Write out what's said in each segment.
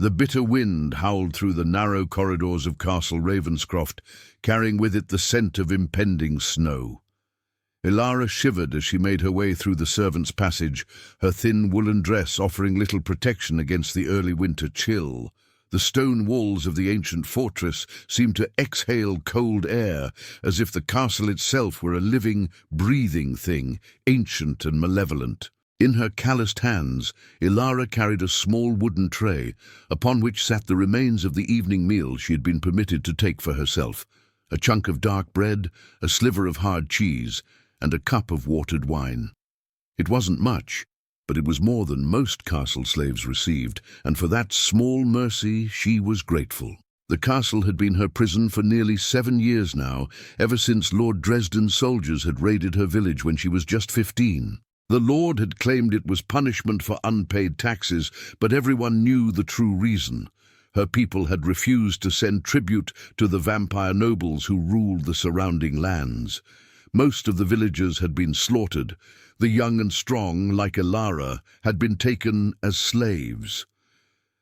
The bitter wind howled through the narrow corridors of Castle Ravenscroft, carrying with it the scent of impending snow. Ilara shivered as she made her way through the servants' passage, her thin woolen dress offering little protection against the early winter chill. The stone walls of the ancient fortress seemed to exhale cold air, as if the castle itself were a living, breathing thing, ancient and malevolent. In her calloused hands, Ilara carried a small wooden tray, upon which sat the remains of the evening meal she had been permitted to take for herself: a chunk of dark bread, a sliver of hard cheese, and a cup of watered wine. It wasn't much, but it was more than most castle slaves received, and for that small mercy she was grateful. The castle had been her prison for nearly 7 years now, ever since Lord Dresden's soldiers had raided her village when she was just 15. The Lord had claimed it was punishment for unpaid taxes, but everyone knew the true reason. Her people had refused to send tribute to the vampire nobles who ruled the surrounding lands. Most of the villagers had been slaughtered. The young and strong, like Ilara, had been taken as slaves.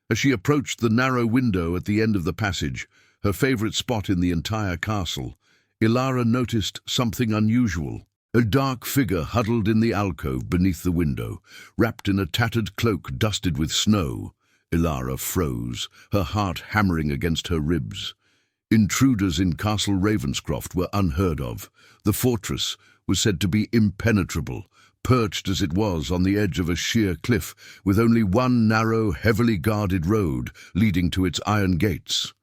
As she approached the narrow window at the end of the passage, her favorite spot in the entire castle, Ilara noticed something unusual. A dark figure huddled in the alcove beneath the window, wrapped in a tattered cloak dusted with snow. Ilara froze, her heart hammering against her ribs. Intruders in Castle Ravenscroft were unheard of. The fortress was said to be impenetrable, perched as it was on the edge of a sheer cliff, with only one narrow, heavily guarded road leading to its iron gates.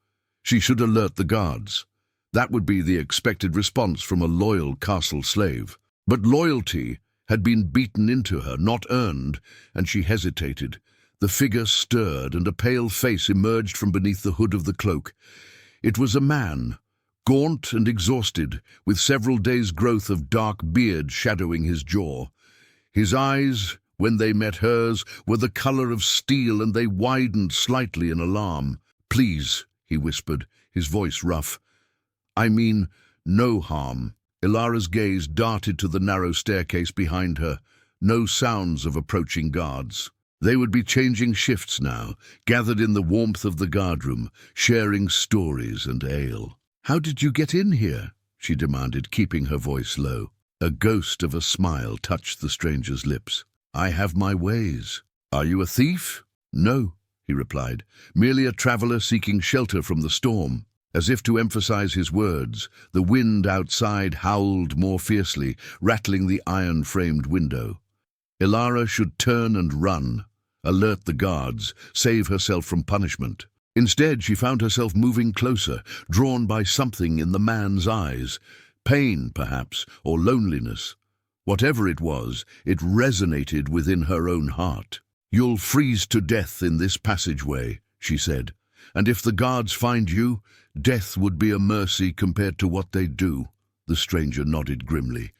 She should alert the guards. That would be the expected response from a loyal castle slave. But loyalty had been beaten into her, not earned, and she hesitated. The figure stirred, and a pale face emerged from beneath the hood of the cloak. It was a man, gaunt and exhausted, with several days' growth of dark beard shadowing his jaw. His eyes, when they met hers, were the color of steel, and they widened slightly in alarm. "Please," he whispered, his voice rough. "I mean no harm." Ilara's gaze darted to the narrow staircase behind her. No sounds of approaching guards. They would be changing shifts now, gathered in the warmth of the guardroom, sharing stories and ale. "How did you get in here?" she demanded, keeping her voice low. A ghost of a smile touched the stranger's lips. "I have my ways." "Are you a thief?" "No," he replied, "merely a traveler seeking shelter from the storm." As if to emphasize his words, the wind outside howled more fiercely, rattling the iron-framed window. Ilara should turn and run, alert the guards, save herself from punishment. Instead, she found herself moving closer, drawn by something in the man's eyes. Pain, perhaps, or loneliness. Whatever it was, it resonated within her own heart. "You'll freeze to death in this passageway," she said. "And if the guards find you, death would be a mercy compared to what they do." The stranger nodded grimly.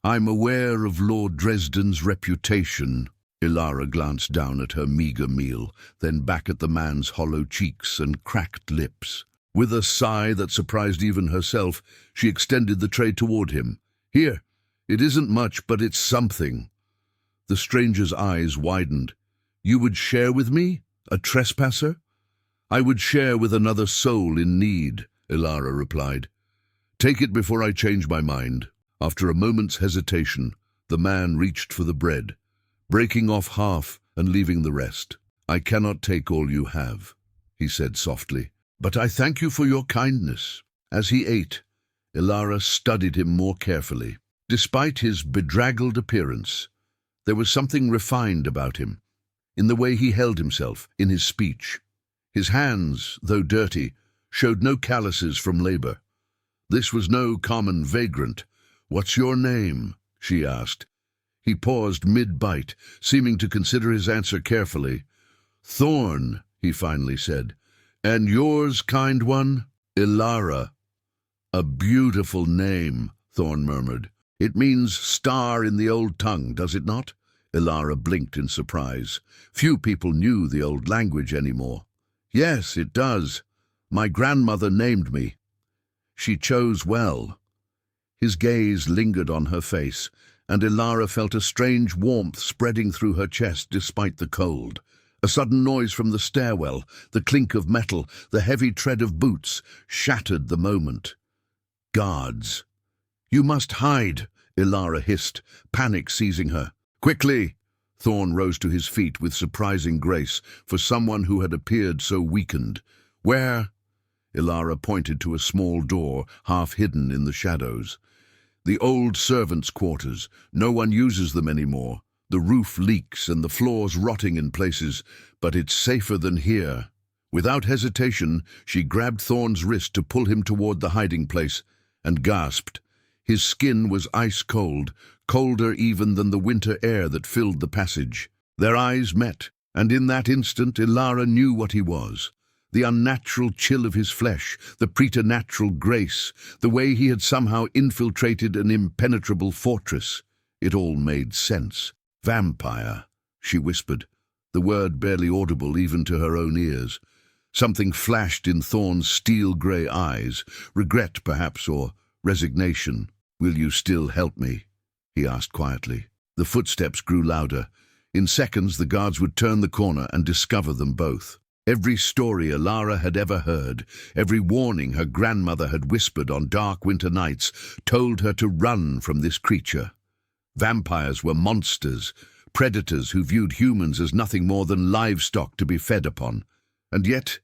"I'm aware of Lord Dresden's reputation." Ilara glanced down at her meager meal, then back at the man's hollow cheeks and cracked lips. With a sigh that surprised even herself, she extended the tray toward him. "Here, it isn't much, but it's something." The stranger's eyes widened. "You would share with me? A trespasser?" "I would share with another soul in need," Ilara replied. "Take it before I change my mind." After a moment's hesitation, the man reached for the bread, breaking off half and leaving the rest. "I cannot take all you have," he said softly, "but I thank you for your kindness." As he ate, Ilara studied him more carefully. Despite his bedraggled appearance, there was something refined about him, in the way he held himself, in his speech. His hands, though dirty, showed no calluses from labor. This was no common vagrant. "What's your name?" she asked. He paused mid-bite, seeming to consider his answer carefully. "Thorn," he finally said. "And yours, kind one?" "Ilara." "A beautiful name," Thorn murmured. "It means star in the old tongue, does it not?" Ilara blinked in surprise. Few people knew the old language anymore. "Yes, it does. My grandmother named me." "She chose well." His gaze lingered on her face, and Ilara felt a strange warmth spreading through her chest despite the cold. A sudden noise from the stairwell, the clink of metal, the heavy tread of boots, shattered the moment. Guards. "You must hide," Ilara hissed, panic seizing her. "Quickly!" Thorn rose to his feet with surprising grace for someone who had appeared so weakened. "Where?" Ilara pointed to a small door, half hidden in the shadows. "The old servants' quarters. No one uses them anymore. The roof leaks and the floors rotting in places, but it's safer than here." Without hesitation, she grabbed Thorn's wrist to pull him toward the hiding place, and gasped. His skin was ice-cold, colder even than the winter air that filled the passage. Their eyes met, and in that instant Ilara knew what he was. The unnatural chill of his flesh, the preternatural grace, the way he had somehow infiltrated an impenetrable fortress. It all made sense. "Vampire," she whispered, the word barely audible even to her own ears. Something flashed in Thorn's steel-grey eyes, regret perhaps, or resignation. "Will you still help me?" he asked quietly. The footsteps grew louder. In seconds the guards would turn the corner and discover them both. Every story Ilara had ever heard, every warning her grandmother had whispered on dark winter nights, told her to run from this creature. Vampires were monsters, predators who viewed humans as nothing more than livestock to be fed upon. And yet,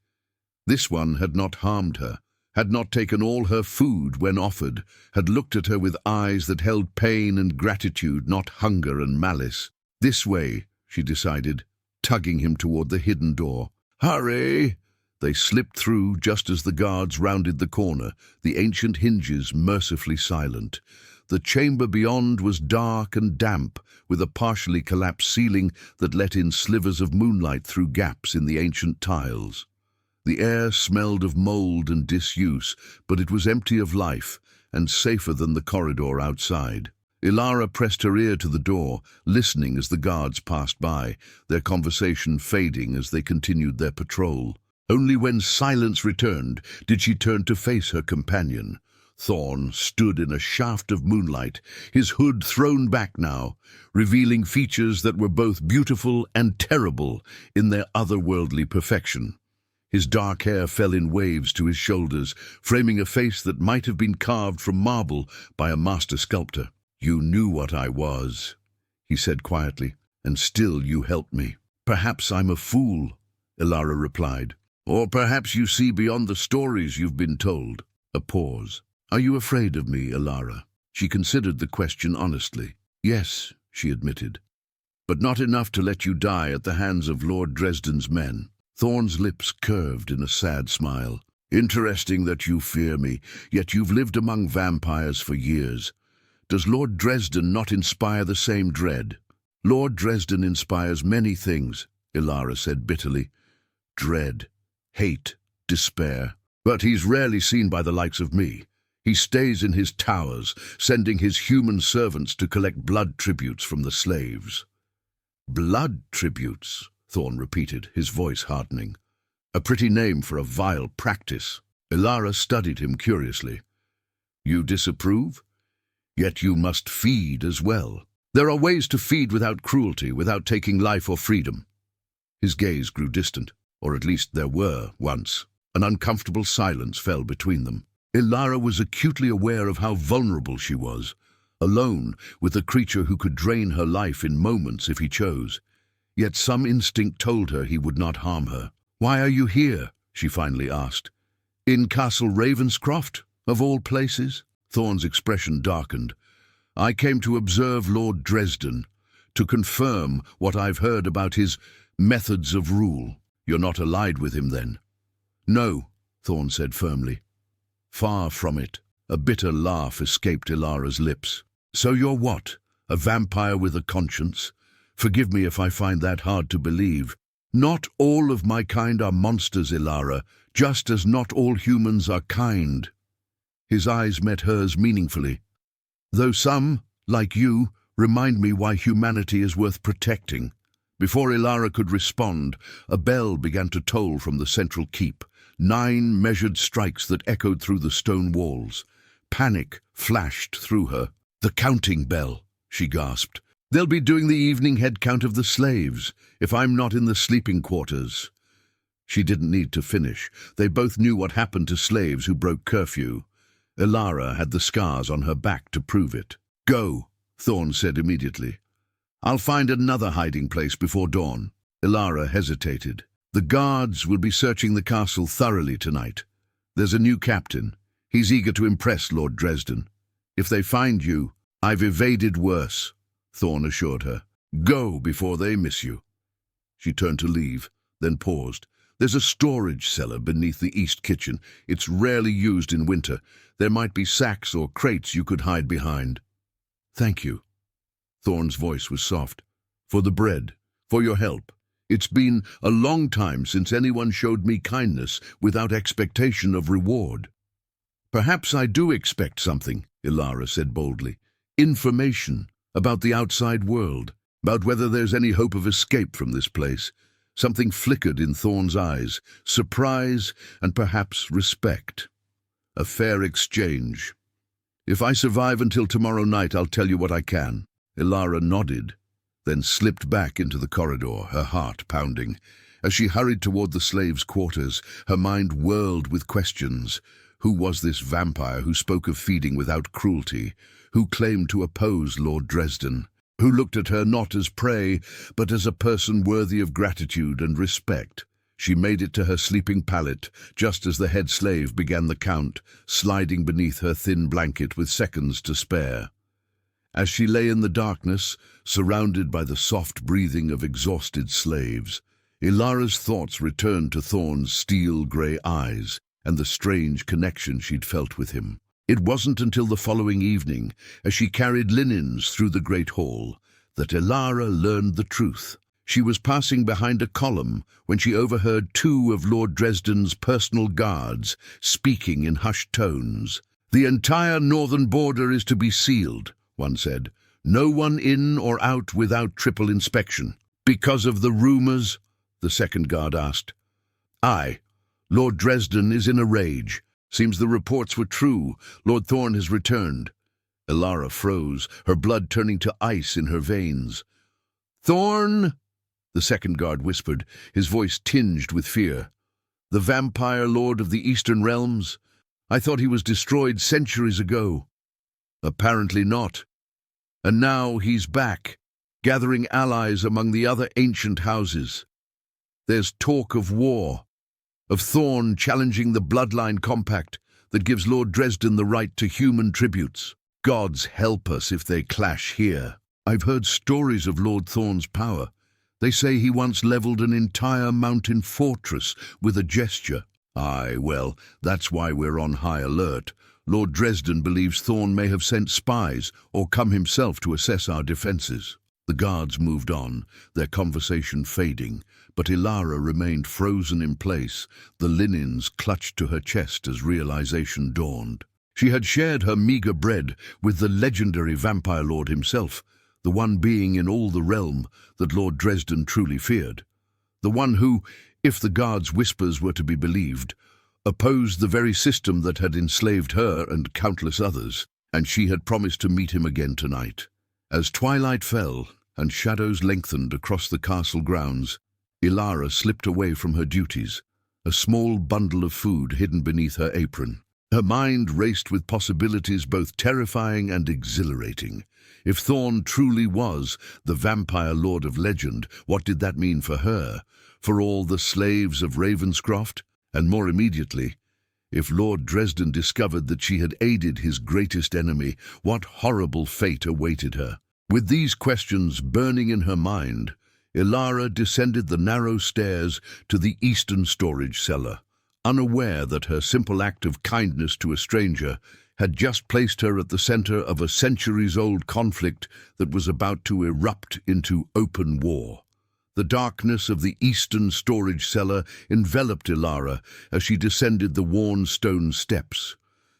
this one had not harmed her, had not taken all her food when offered, had looked at her with eyes that held pain and gratitude, not hunger and malice. "This way," she decided, tugging him toward the hidden door. "Hurry!" They slipped through just as the guards rounded the corner, the ancient hinges mercifully silent. The chamber beyond was dark and damp, with a partially collapsed ceiling that let in slivers of moonlight through gaps in the ancient tiles. The air smelled of mold and disuse, but it was empty of life and safer than the corridor outside. Ilara pressed her ear to the door, listening as the guards passed by, their conversation fading as they continued their patrol. Only when silence returned did she turn to face her companion. Thorn stood in a shaft of moonlight, his hood thrown back now, revealing features that were both beautiful and terrible in their otherworldly perfection. His dark hair fell in waves to his shoulders, framing a face that might have been carved from marble by a master sculptor. "You knew what I was," he said quietly, "and still you helped me." "Perhaps I'm a fool," Ilara replied. "Or perhaps you see beyond the stories you've been told." A pause. "Are you afraid of me, Ilara?" She considered the question honestly. "Yes," she admitted, "but not enough to let you die at the hands of Lord Dresden's men." Thorn's lips curved in a sad smile. "Interesting that you fear me, yet you've lived among vampires for years. Does Lord Dresden not inspire the same dread?" "Lord Dresden inspires many things," Ilara said bitterly. "Dread, hate, despair. But he's rarely seen by the likes of me. He stays in his towers, sending his human servants to collect blood tributes from the slaves." "Blood tributes," Thorn repeated, his voice hardening. "A pretty name for a vile practice." Ilara studied him curiously. "You disapprove? Yet you must feed as well. There are ways to feed without cruelty, without taking life or freedom." His gaze grew distant, or at least there were once. An uncomfortable silence fell between them. Ilara was acutely aware of how vulnerable she was, alone with a creature who could drain her life in moments if he chose. Yet some instinct told her he would not harm her. "Why are you here?" she finally asked. "In Castle Ravenscroft, of all places?" Thorn's expression darkened. "I came to observe Lord Dresden, to confirm what I've heard about his methods of rule." "You're not allied with him, then?" "No," Thorn said firmly. "Far from it." A bitter laugh escaped Ilara's lips. "So you're what? A vampire with a conscience? Forgive me if I find that hard to believe. Not all of my kind are monsters, Ilara, just as not all humans are kind." His eyes met hers meaningfully. "Though some, like you, remind me why humanity is worth protecting." Before Ilara could respond, a bell began to toll from the central keep, 9 measured strikes that echoed through the stone walls. Panic flashed through her. "The counting bell," she gasped. They'll be doing the evening head count of the slaves, if I'm not in the sleeping quarters." She didn't need to finish. They both knew what happened to slaves who broke curfew. Ilara had the scars on her back to prove it. "Go," Thorn said immediately. "I'll find another hiding place before dawn." Ilara hesitated. "The guards will be searching the castle thoroughly tonight. There's a new captain. He's eager to impress Lord Dresden. If they find you, I've evaded worse," Thorn assured her. "Go before they miss you." She turned to leave, then paused. "There's a storage cellar beneath the east kitchen. It's rarely used in winter. There might be sacks or crates you could hide behind." "Thank you." Thorn's voice was soft. "For the bread, for your help. It's been a long time since anyone showed me kindness without expectation of reward." "Perhaps I do expect something," Ilara said boldly. "Information about the outside world, about whether there's any hope of escape from this place." Something flickered in Thorn's eyes, surprise and perhaps respect. "A fair exchange. If I survive until tomorrow night, I'll tell you what I can." Ilara nodded, then slipped back into the corridor, her heart pounding. As she hurried toward the slaves' quarters, her mind whirled with questions. Who was this vampire who spoke of feeding without cruelty? Who claimed to oppose Lord Dresden? Who looked at her not as prey, but as a person worthy of gratitude and respect? She made it to her sleeping pallet, just as the head slave began the count, sliding beneath her thin blanket with seconds to spare. As she lay in the darkness, surrounded by the soft breathing of exhausted slaves, Ilara's thoughts returned to Thorn's steel-grey eyes and the strange connection she'd felt with him. It wasn't until the following evening, as she carried linens through the great hall, that Ilara learned the truth. She was passing behind a column when she overheard two of Lord Dresden's personal guards speaking in hushed tones. "The entire northern border is to be sealed," one said. "No one in or out without triple inspection." "Because of the rumors?" the second guard asked. "Aye. Lord Dresden is in a rage. Seems the reports were true. Lord Thorn has returned." Ilara froze, her blood turning to ice in her veins. "Thorn?" the second guard whispered, his voice tinged with fear. "The vampire lord of the Eastern Realms? I thought he was destroyed centuries ago." "Apparently not. And now he's back, gathering allies among the other ancient houses. There's talk of war, of Thorn challenging the bloodline compact that gives Lord Dresden the right to human tributes. Gods help us if they clash here. I've heard stories of Lord Thorn's power. They say he once leveled an entire mountain fortress with a gesture. Aye, well, that's why we're on high alert. Lord Dresden believes Thorn may have sent spies or come himself to assess our defences." The guards moved on, their conversation fading, but Ilara remained frozen in place, the linens clutched to her chest as realization dawned. She had shared her meagre bread with the legendary vampire lord himself, the one being in all the realm that Lord Dresden truly feared. The one who, if the guards' whispers were to be believed, opposed the very system that had enslaved her and countless others, and she had promised to meet him again tonight. As twilight fell and shadows lengthened across the castle grounds, Ilara slipped away from her duties, a small bundle of food hidden beneath her apron. Her mind raced with possibilities both terrifying and exhilarating. If Thorn truly was the vampire lord of legend, what did that mean for her, for all the slaves of Ravenscroft? And more immediately, if Lord Dresden discovered that she had aided his greatest enemy, what horrible fate awaited her? With these questions burning in her mind, Ilara descended the narrow stairs to the eastern storage cellar, unaware that her simple act of kindness to a stranger had just placed her at the center of a centuries-old conflict that was about to erupt into open war. The darkness of the eastern storage cellar enveloped Ilara as she descended the worn stone steps,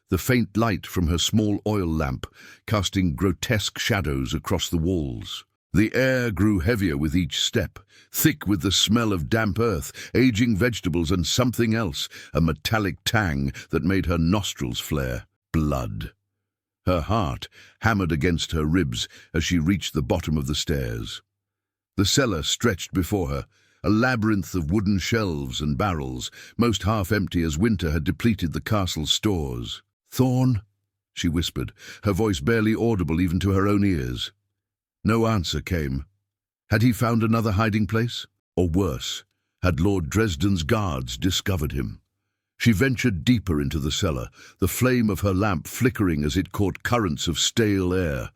the faint light from her small oil lamp casting grotesque shadows across the walls. The air grew heavier with each step, thick with the smell of damp earth, aging vegetables and something else, a metallic tang that made her nostrils flare. Blood. Her heart hammered against her ribs as she reached the bottom of the stairs. The cellar stretched before her, a labyrinth of wooden shelves and barrels, most half empty as winter had depleted the castle's stores. "Thorn?" she whispered, her voice barely audible even to her own ears. No answer came. Had he found another hiding place? Or worse, had Lord Dresden's guards discovered him? She ventured deeper into the cellar, the flame of her lamp flickering as it caught currents of stale air.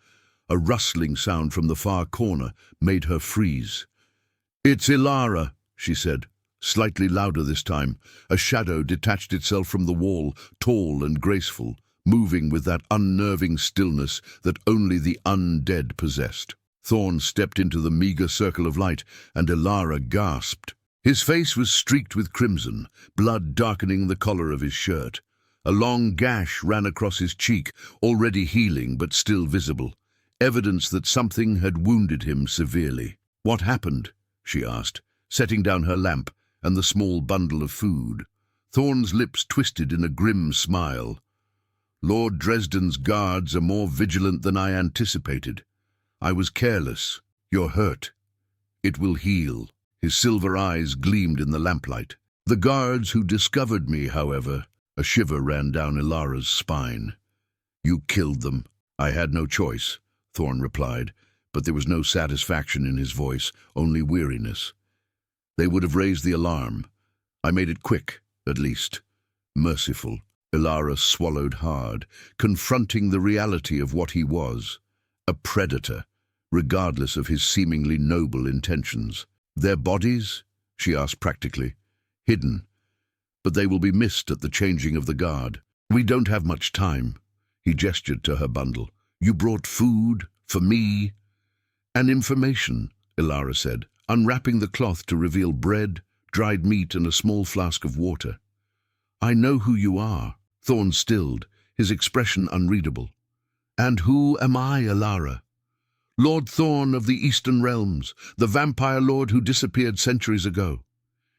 A rustling sound from the far corner made her freeze. "It's Ilara," she said, slightly louder this time. A shadow detached itself from the wall, tall and graceful, moving with that unnerving stillness that only the undead possessed. Thorn stepped into the meager circle of light, and Ilara gasped. His face was streaked with crimson, blood darkening the collar of his shirt. A long gash ran across his cheek, already healing but still visible, evidence that something had wounded him severely. "What happened?" she asked, setting down her lamp and the small bundle of food. Thorn's lips twisted in a grim smile. "Lord Dresden's guards are more vigilant than I anticipated. I was careless. You're hurt. It will heal." His silver eyes gleamed in the lamplight. "The guards who discovered me, however," a shiver ran down Ilara's spine. "You killed them." "I had no choice," Thorn replied, but there was no satisfaction in his voice, only weariness. "They would have raised the alarm. I made it quick, at least. Merciful." Ilara swallowed hard, confronting the reality of what he was. A predator, regardless of his seemingly noble intentions. "Their bodies?" she asked practically. "Hidden. But they will be missed at the changing of the guard. We don't have much time." He gestured to her bundle. "You brought food, for me." "And information," Ilara said, unwrapping the cloth to reveal bread, dried meat, and a small flask of water. "I know who you are." Thorn stilled, his expression unreadable. "And who am I, Ilara?" "Lord Thorn of the Eastern Realms, the vampire lord who disappeared centuries ago."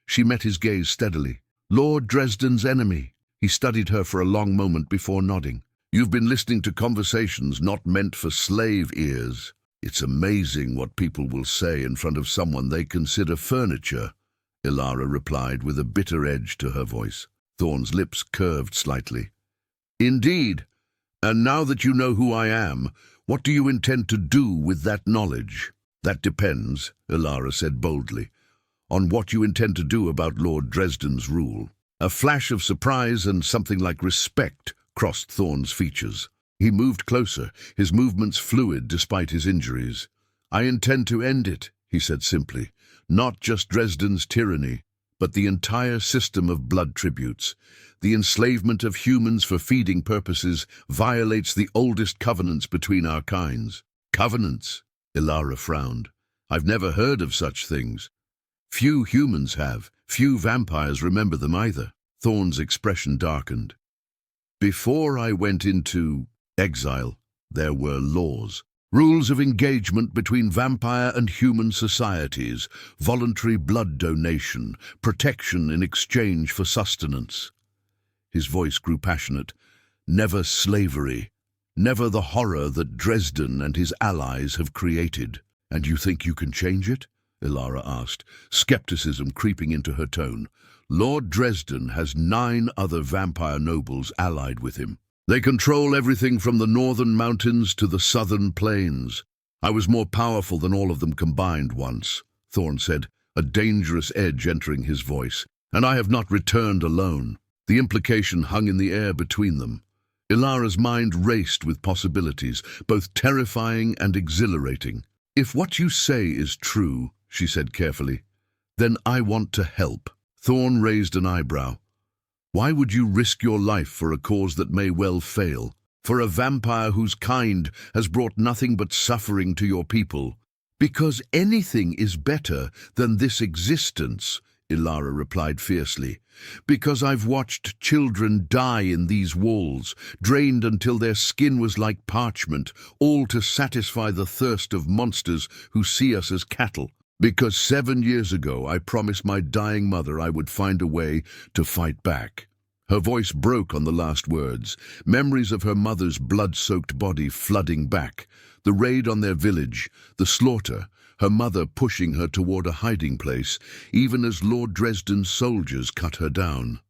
She met his gaze steadily. "Lord Dresden's enemy." He studied her for a long moment before nodding. "You've been listening to conversations not meant for slave ears. It's amazing what people will say in front of someone they consider furniture," Ilara replied with a bitter edge to her voice. Thorn's lips curved slightly. "Indeed. And now that you know who I am, what do you intend to do with that knowledge?" "That depends," Ilara said boldly, "on what you intend to do about Lord Dresden's rule." A flash of surprise and something like respect crossed Thorn's features. He moved closer, his movements fluid despite his injuries. "I intend to end it," he said simply. "Not just Dresden's tyranny, but the entire system of blood tributes. The enslavement of humans for feeding purposes violates the oldest covenants between our kinds." "Covenants?" Ilara frowned. "I've never heard of such things." "Few humans have. Few vampires remember them either." Thorn's expression darkened. "Before I went into exile, there were laws. Rules of engagement between vampire and human societies, voluntary blood donation, protection in exchange for sustenance." His voice grew passionate. "Never slavery. Never the horror that Dresden and his allies have created." "And you think you can change it?" Ilara asked, skepticism creeping into her tone. "Lord Dresden has 9 other vampire nobles allied with him. They control everything from the northern mountains to the southern plains. I was more powerful than all of them combined once," Thorn said, a dangerous edge entering his voice. "And I have not returned alone." The implication hung in the air between them. Ilara's mind raced with possibilities, both terrifying and exhilarating. "If what you say is true," she said carefully, "then I want to help." Thorn raised an eyebrow. "Why would you risk your life for a cause that may well fail? For a vampire whose kind has brought nothing but suffering to your people?" "Because anything is better than this existence," Ilara replied fiercely. "Because I've watched children die in these walls, drained until their skin was like parchment, all to satisfy the thirst of monsters who see us as cattle. Because 7 years ago I promised my dying mother I would find a way to fight back." Her voice broke on the last words, memories of her mother's blood-soaked body flooding back, the raid on their village, the slaughter, her mother pushing her toward a hiding place, even as Lord Dresden's soldiers cut her down.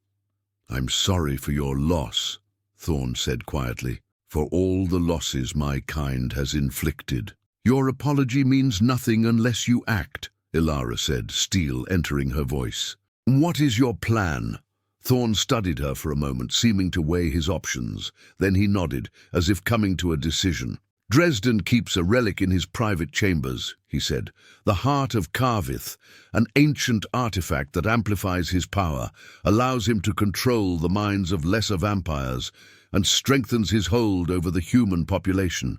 "I'm sorry for your loss," Thorn said quietly, "for all the losses my kind has inflicted." "Your apology means nothing unless you act," Ilara said, steel entering her voice. "What is your plan?" Thorn studied her for a moment, seeming to weigh his options. Then he nodded, as if coming to a decision. "Dresden keeps a relic in his private chambers," he said. "The Heart of Karvith, an ancient artifact that amplifies his power, allows him to control the minds of lesser vampires, and strengthens his hold over the human population.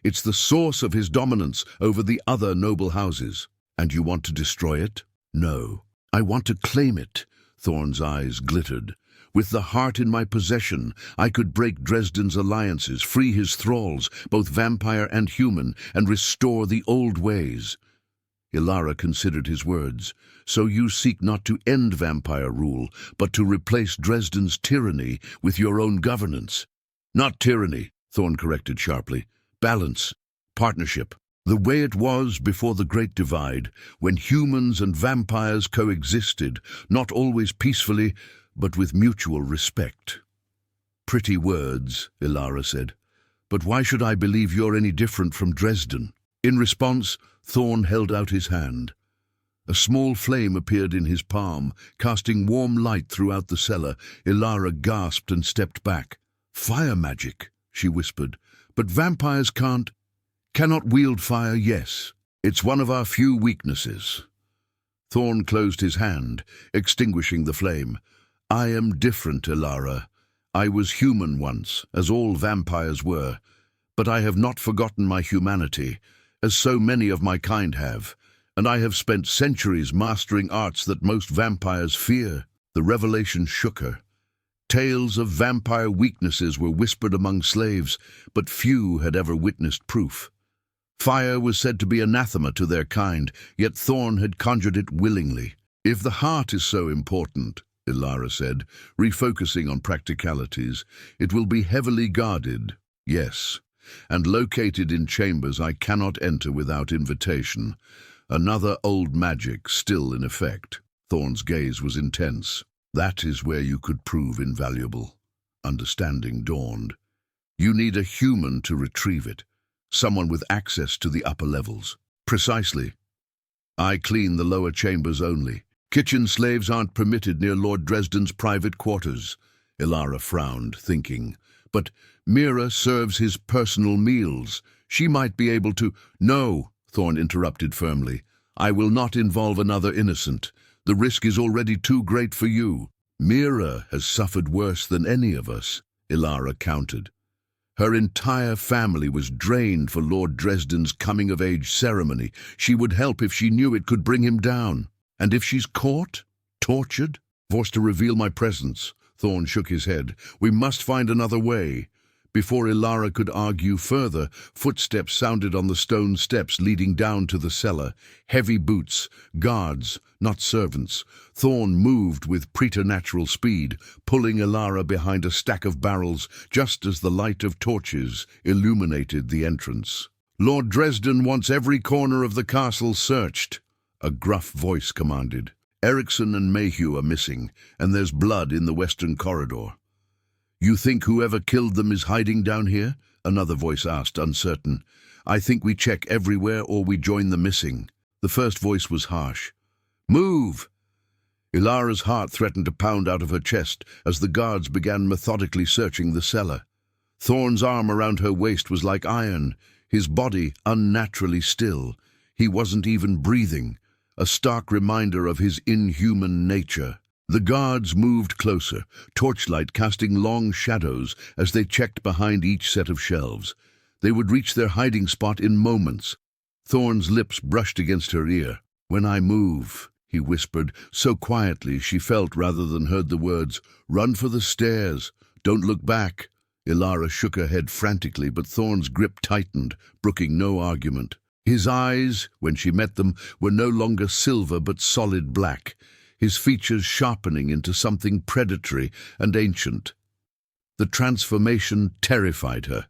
It's the source of his dominance over the other noble houses. And you want to destroy it?" "No. I want to claim it." Thorn's eyes glittered. "With the heart in my possession, I could break Dresden's alliances, free his thralls, both vampire and human, and restore the old ways." Ilara considered his words. "So you seek not to end vampire rule, but to replace Dresden's tyranny with your own governance." "Not tyranny," Thorn corrected sharply. "Balance, partnership. The way it was before the Great Divide, when humans and vampires coexisted, not always peacefully, but with mutual respect." "Pretty words," Ilara said. "But why should I believe you're any different from Dresden?" In response, Thorn held out his hand. A small flame appeared in his palm, casting warm light throughout the cellar. Ilara gasped and stepped back. "Fire magic," she whispered. "But vampires cannot wield fire, yes. It's one of our few weaknesses." Thorn closed his hand, extinguishing the flame. "I am different, Ilara. I was human once, as all vampires were, but I have not forgotten my humanity, as so many of my kind have, and I have spent centuries mastering arts that most vampires fear." The revelation shook her. Tales of vampire weaknesses were whispered among slaves, but few had ever witnessed proof. Fire was said to be anathema to their kind, yet Thorn had conjured it willingly. "If the heart is so important," Ilara said, refocusing on practicalities, "it will be heavily guarded." "Yes, and located in chambers I cannot enter without invitation. Another old magic still in effect." Thorn's gaze was intense. "That is where you could prove invaluable." Understanding dawned. "You need a human to retrieve it. Someone with access to the upper levels." "Precisely. I clean the lower chambers only. Kitchen slaves aren't permitted near Lord Dresden's private quarters." Ilara frowned, thinking. "But Mira serves his personal meals. She might be able to—" "No," Thorn interrupted firmly. "I will not involve another innocent. The risk is already too great for you." "Mira has suffered worse than any of us," Ilara countered. "Her entire family was drained for Lord Dresden's coming-of-age ceremony. She would help if she knew it could bring him down. And if she's caught, tortured, forced to reveal my presence," Thorn shook his head, "we must find another way." Before Ilara could argue further, footsteps sounded on the stone steps leading down to the cellar. Heavy boots, guards, not servants. Thorn moved with preternatural speed, pulling Ilara behind a stack of barrels just as the light of torches illuminated the entrance. "Lord Dresden wants every corner of the castle searched," a gruff voice commanded. "Erickson and Mayhew are missing, and there's blood in the western corridor." "You think whoever killed them is hiding down here?" another voice asked, uncertain. "I think we check everywhere or we join the missing." The first voice was harsh. "Move!" Ilara's heart threatened to pound out of her chest as the guards began methodically searching the cellar. Thorn's arm around her waist was like iron, his body unnaturally still. He wasn't even breathing, a stark reminder of his inhuman nature. The guards moved closer, torchlight casting long shadows as they checked behind each set of shelves. They would reach their hiding spot in moments. Thorn's lips brushed against her ear. "When I move," he whispered, so quietly she felt rather than heard the words, "run for the stairs. Don't look back." Ilara shook her head frantically, but Thorn's grip tightened, brooking no argument. His eyes, when she met them, were no longer silver but solid black. his features sharpening into something predatory and ancient. The transformation terrified her.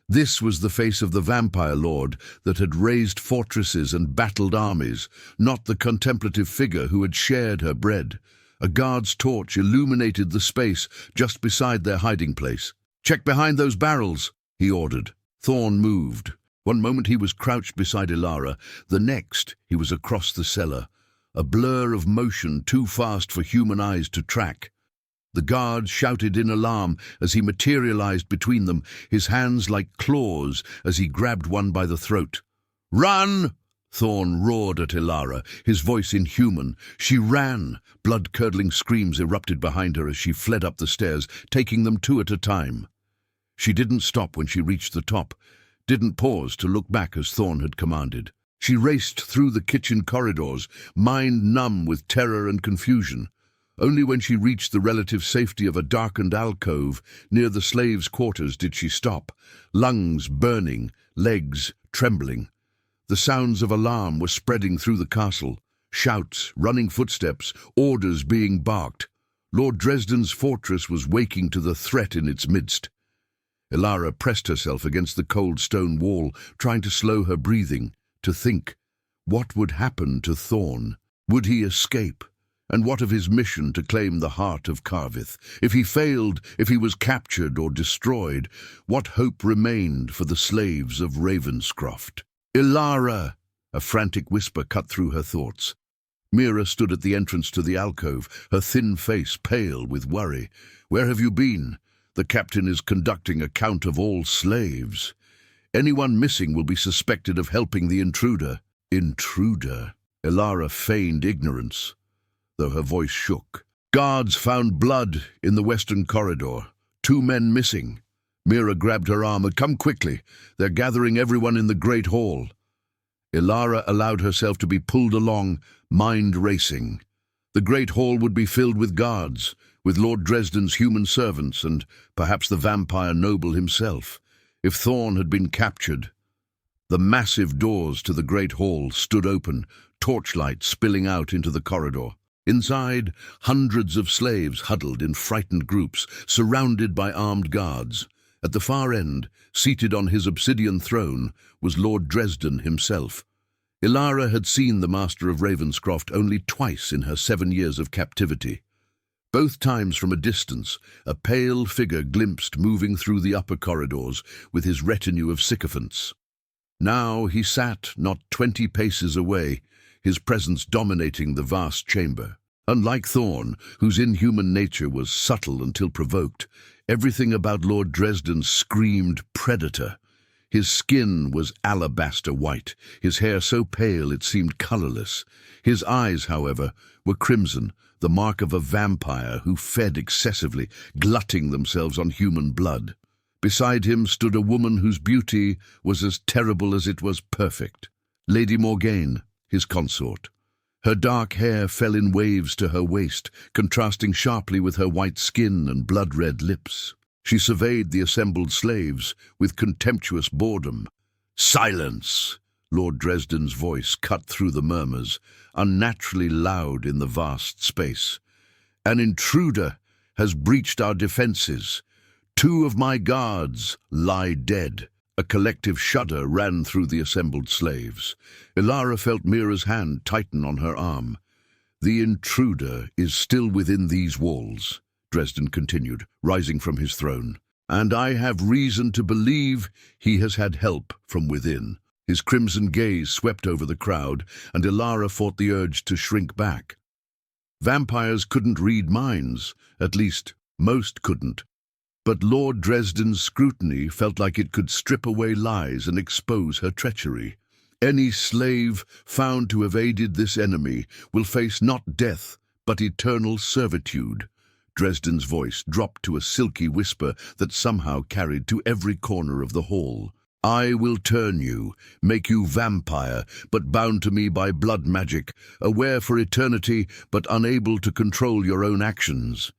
This was the face of the vampire lord that had razed fortresses and battled armies, not the contemplative figure who had shared her bread. A guard's torch illuminated the space just beside their hiding place. "Check behind those barrels," he ordered. Thorn moved. One moment he was crouched beside Ilara, the next he was across the cellar, a blur of motion too fast for human eyes to track. The guard shouted in alarm as he materialized between them, his hands like claws as he grabbed one by the throat. "Run!" Thorn roared at Ilara, his voice inhuman. She ran. Blood-curdling screams erupted behind her as she fled up the stairs, taking them two at a time. She didn't stop when she reached the top, didn't pause to look back as Thorn had commanded. She raced through the kitchen corridors, mind numb with terror and confusion. Only when she reached the relative safety of a darkened alcove near the slaves' quarters did she stop, lungs burning, legs trembling. The sounds of alarm were spreading through the castle, shouts, running footsteps, orders being barked. Lord Dresden's fortress was waking to the threat in its midst. Ilara pressed herself against the cold stone wall, trying to slow her breathing, to think. What would happen to Thorn? Would he escape? And what of his mission to claim the heart of Carvith? If he failed, if he was captured or destroyed, what hope remained for the slaves of Ravenscroft? "Ilara!" A frantic whisper cut through her thoughts. Mira stood at the entrance to the alcove, her thin face pale with worry. "Where have you been? The captain is conducting a count of all slaves. Anyone missing will be suspected of helping the intruder." Intruder? Ilara feigned ignorance, though her voice shook. "Guards found blood in the western corridor. 2 men missing." Mira grabbed her arm. "Come quickly. They're gathering everyone in the Great Hall." Ilara allowed herself to be pulled along, mind racing. The Great Hall would be filled with guards, with Lord Dresden's human servants and perhaps the vampire noble himself. If Thorn had been captured. The massive doors to the Great Hall stood open, torchlight spilling out into the corridor. Inside, hundreds of slaves huddled in frightened groups, surrounded by armed guards. At the far end, seated on his obsidian throne, was Lord Dresden himself. Ilara had seen the Master of Ravenscroft only twice in her 7 years of captivity. Both times from a distance, a pale figure glimpsed moving through the upper corridors with his retinue of sycophants. Now he sat not 20 paces away, his presence dominating the vast chamber. Unlike Thorn, whose inhuman nature was subtle until provoked, everything about Lord Dresden screamed predator. His skin was alabaster white, his hair so pale it seemed colorless. His eyes, however, were crimson, the mark of a vampire who fed excessively, glutting themselves on human blood. Beside him stood a woman whose beauty was as terrible as it was perfect. Lady Morgaine, his consort. Her dark hair fell in waves to her waist, contrasting sharply with her white skin and blood-red lips. She surveyed the assembled slaves with contemptuous boredom. "Silence!" Lord Dresden's voice cut through the murmurs, unnaturally loud in the vast space. "An intruder has breached our defenses. 2 of my guards lie dead." A collective shudder ran through the assembled slaves. Ilara felt Mira's hand tighten on her arm. "The intruder is still within these walls," Dresden continued, rising from his throne. "And I have reason to believe he has had help from within." His crimson gaze swept over the crowd, and Ilara fought the urge to shrink back. Vampires couldn't read minds, at least most couldn't. But Lord Dresden's scrutiny felt like it could strip away lies and expose her treachery. "Any slave found to have aided this enemy will face not death, but eternal servitude." Dresden's voice dropped to a silky whisper that somehow carried to every corner of the hall. "I will turn you, make you vampire, but bound to me by blood magic, aware for eternity, but unable to control your own actions.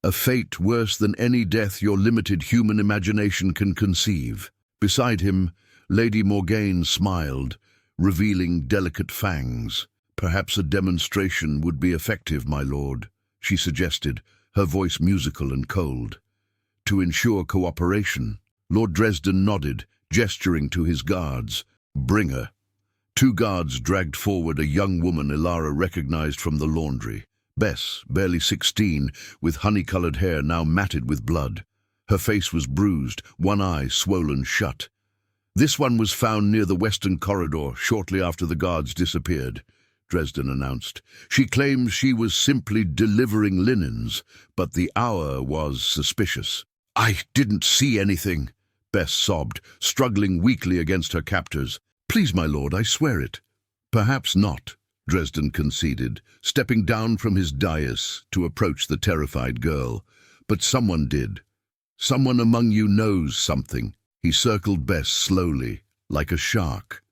A fate worse than any death your limited human imagination can conceive." Beside him, Lady Morgaine smiled, revealing delicate fangs. Perhaps a demonstration would be effective, my lord, she suggested, her voice musical and cold. To ensure cooperation, Lord Dresden nodded, gesturing to his guards. Bring her. Two guards dragged forward a young woman Ilara recognized from the laundry. Bess, barely 16, with honey-colored hair now matted with blood. Her face was bruised, one eye swollen shut. This one was found near the western corridor shortly after the guards disappeared, Dresden announced. She claims she was simply delivering linens, but the hour was suspicious. I didn't see anything, Bess sobbed, struggling weakly against her captors. Please, my lord, I swear it. Perhaps not, Dresden conceded, stepping down from his dais to approach the terrified girl. But someone did. Someone among you knows something. He circled Bess slowly, like a shark.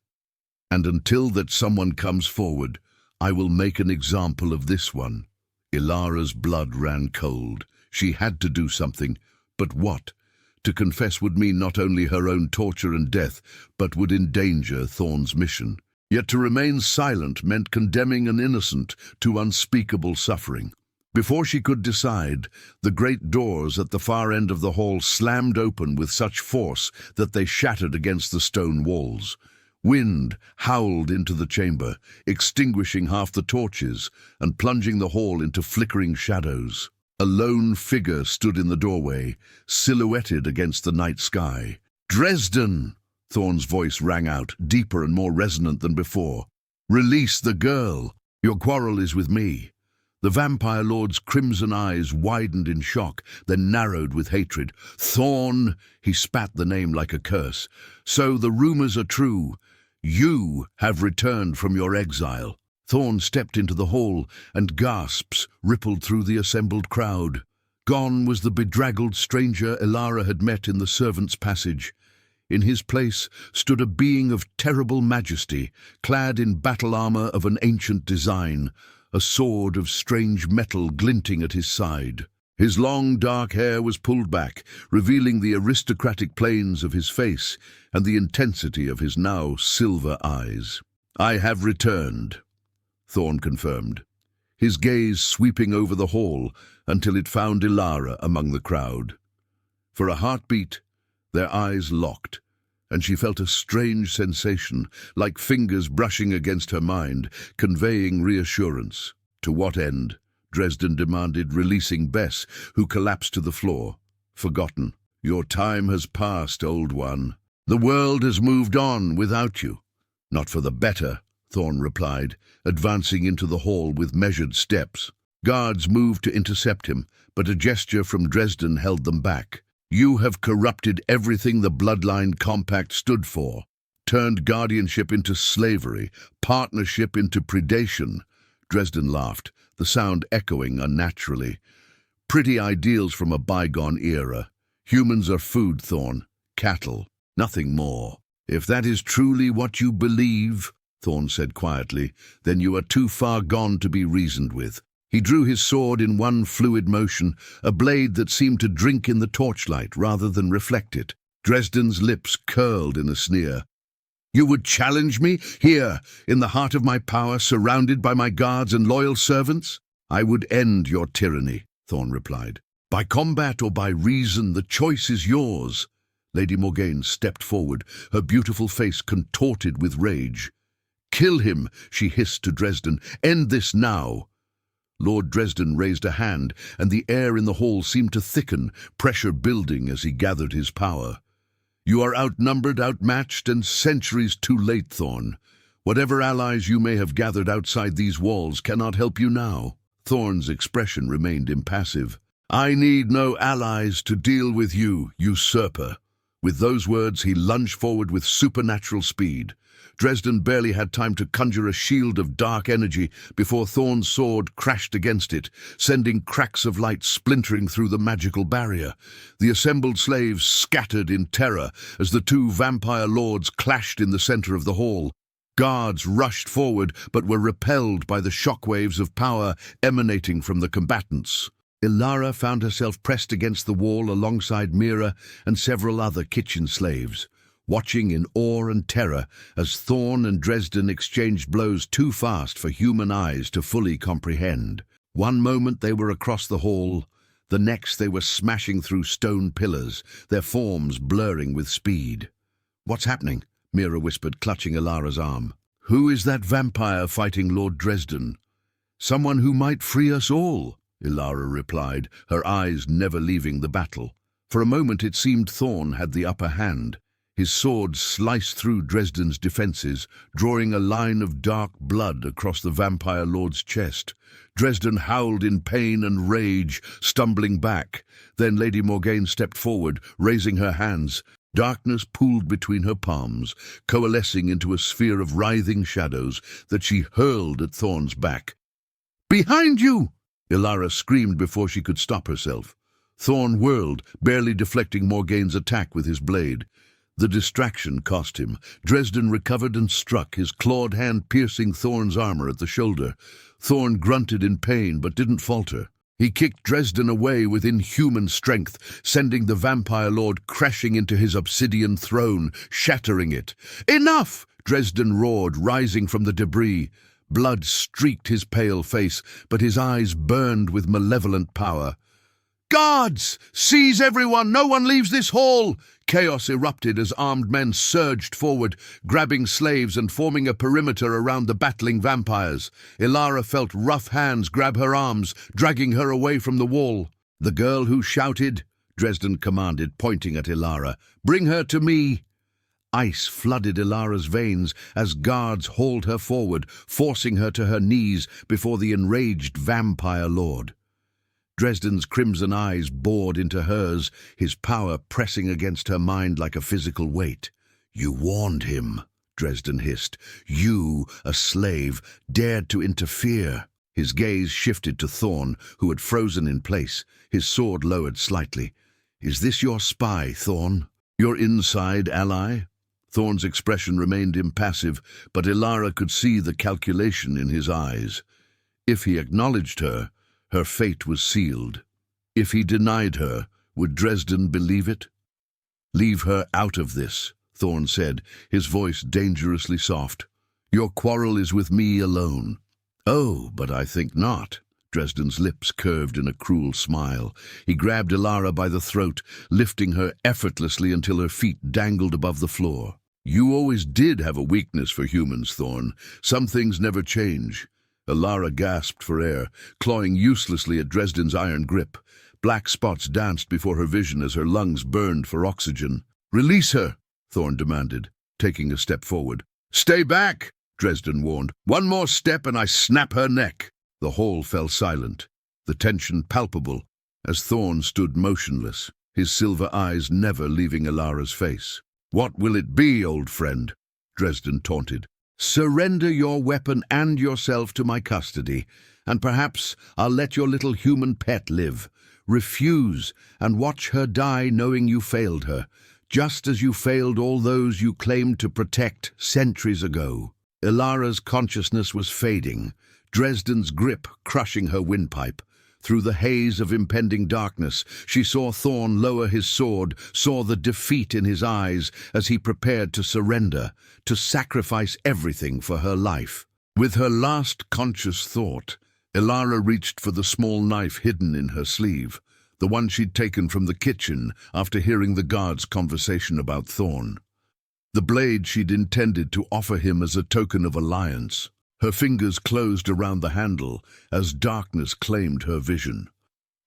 And until that someone comes forward, I will make an example of this one. Ilara's blood ran cold. She had to do something. But what? To confess would mean not only her own torture and death, but would endanger Thorn's mission. Yet to remain silent meant condemning an innocent to unspeakable suffering. Before she could decide, the great doors at the far end of the hall slammed open with such force that they shattered against the stone walls. Wind howled into the chamber, extinguishing half the torches and plunging the hall into flickering shadows. A lone figure stood in the doorway, silhouetted against the night sky. Dresden! Thorn's voice rang out, deeper and more resonant than before. Release the girl! Your quarrel is with me. The vampire lord's crimson eyes widened in shock, then narrowed with hatred. Thorn! He spat the name like a curse. So the rumors are true. You have returned from your exile. Thorn stepped into the hall, and gasps rippled through the assembled crowd. Gone was the bedraggled stranger Ilara had met in the servants' passage. In his place stood a being of terrible majesty, clad in battle armor of an ancient design, a sword of strange metal glinting at his side. His long, dark hair was pulled back, revealing the aristocratic planes of his face and the intensity of his now silver eyes. I have returned, Thorn confirmed, his gaze sweeping over the hall until it found Ilara among the crowd. For a heartbeat, their eyes locked, and she felt a strange sensation, like fingers brushing against her mind, conveying reassurance. To what end? Dresden demanded, releasing Bess, who collapsed to the floor. Forgotten. Your time has passed, old one. The world has moved on without you. Not for the better, Thorn replied, advancing into the hall with measured steps. Guards moved to intercept him, but a gesture from Dresden held them back. You have corrupted everything the Bloodline Compact stood for, turned guardianship into slavery, partnership into predation. Dresden laughed, the sound echoing unnaturally. Pretty ideals from a bygone era. Humans are food, Thorn. Cattle. Nothing more. If that is truly what you believe, Thorn said quietly, then you are too far gone to be reasoned with. He drew his sword in one fluid motion, a blade that seemed to drink in the torchlight rather than reflect it. Dresden's lips curled in a sneer. You would challenge me, here, in the heart of my power, surrounded by my guards and loyal servants? I would end your tyranny, Thorn replied. By combat or by reason, the choice is yours. Lady Morgaine stepped forward, her beautiful face contorted with rage. Kill him, she hissed to Dresden. End this now. Lord Dresden raised a hand, and the air in the hall seemed to thicken, pressure building as he gathered his power. You are outnumbered, outmatched, and centuries too late, Thorn. Whatever allies you may have gathered outside these walls cannot help you now. Thorn's expression remained impassive. I need no allies to deal with you, usurper. With those words, he lunged forward with supernatural speed. Dresden barely had time to conjure a shield of dark energy before Thorn's sword crashed against it, sending cracks of light splintering through the magical barrier. The assembled slaves scattered in terror as the two vampire lords clashed in the center of the hall. Guards rushed forward but were repelled by the shockwaves of power emanating from the combatants. Ilara found herself pressed against the wall alongside Mira and several other kitchen slaves. watching in awe and terror as Thorn and Dresden exchanged blows too fast for human eyes to fully comprehend. One moment they were across the hall, the next they were smashing through stone pillars, their forms blurring with speed. "What's happening?" Mira whispered, clutching Ilara's arm. "Who is that vampire fighting Lord Dresden?" "Someone who might free us all," Ilara replied, her eyes never leaving the battle. For a moment it seemed Thorn had the upper hand. His sword sliced through Dresden's defenses, drawing a line of dark blood across the vampire lord's chest. Dresden howled in pain and rage, stumbling back. Then Lady Morgaine stepped forward, raising her hands. Darkness pooled between her palms, coalescing into a sphere of writhing shadows that she hurled at Thorn's back. "Behind you!" Ilara screamed before she could stop herself. Thorn whirled, barely deflecting Morgaine's attack with his blade. The distraction cost him. Dresden recovered and struck, his clawed hand piercing Thorn's armor at the shoulder. Thorn grunted in pain but didn't falter. He kicked Dresden away with inhuman strength, sending the vampire lord crashing into his obsidian throne, shattering it. "Enough!" Dresden roared, rising from the debris. Blood streaked his pale face, but his eyes burned with malevolent power. "Guards! Seize everyone! No one leaves this hall!" Chaos erupted as armed men surged forward, grabbing slaves and forming a perimeter around the battling vampires. Ilara felt rough hands grab her arms, dragging her away from the wall. "The girl who shouted," Dresden commanded, pointing at Ilara. "Bring her to me." Ice flooded Ilara's veins as guards hauled her forward, forcing her to her knees before the enraged vampire lord. Dresden's crimson eyes bored into hers, his power pressing against her mind like a physical weight. "You warned him," Dresden hissed. "You, a slave, dared to interfere." His gaze shifted to Thorn, who had frozen in place, his sword lowered slightly. "Is this your spy, Thorn? Your inside ally?" Thorn's expression remained impassive, but Ilara could see the calculation in his eyes. If he acknowledged her, her fate was sealed. If he denied her, would Dresden believe it? "Leave her out of this," Thorn said, his voice dangerously soft. "Your quarrel is with me alone." "Oh, but I think not." Dresden's lips curved in a cruel smile. He grabbed Ilara by the throat, lifting her effortlessly until her feet dangled above the floor. "You always did have a weakness for humans, Thorn. Some things never change." Ilara gasped for air, clawing uselessly at Dresden's iron grip. Black spots danced before her vision as her lungs burned for oxygen. "Release her," Thorn demanded, taking a step forward. "Stay back," Dresden warned. "One more step and I snap her neck." The hall fell silent, the tension palpable, as Thorn stood motionless, his silver eyes never leaving Ilara's face. "What will it be, old friend?" Dresden taunted. "Surrender your weapon and yourself to my custody, and perhaps I'll let your little human pet live. Refuse, and watch her die knowing you failed her, just as you failed all those you claimed to protect centuries ago." Ilara's consciousness was fading, Dresden's grip crushing her windpipe. Through the haze of impending darkness, she saw Thorn lower his sword, saw the defeat in his eyes as he prepared to surrender, to sacrifice everything for her life. With her last conscious thought, Ilara reached for the small knife hidden in her sleeve, the one she'd taken from the kitchen after hearing the guard's conversation about Thorn. The blade she'd intended to offer him as a token of alliance. Her fingers closed around the handle as darkness claimed her vision.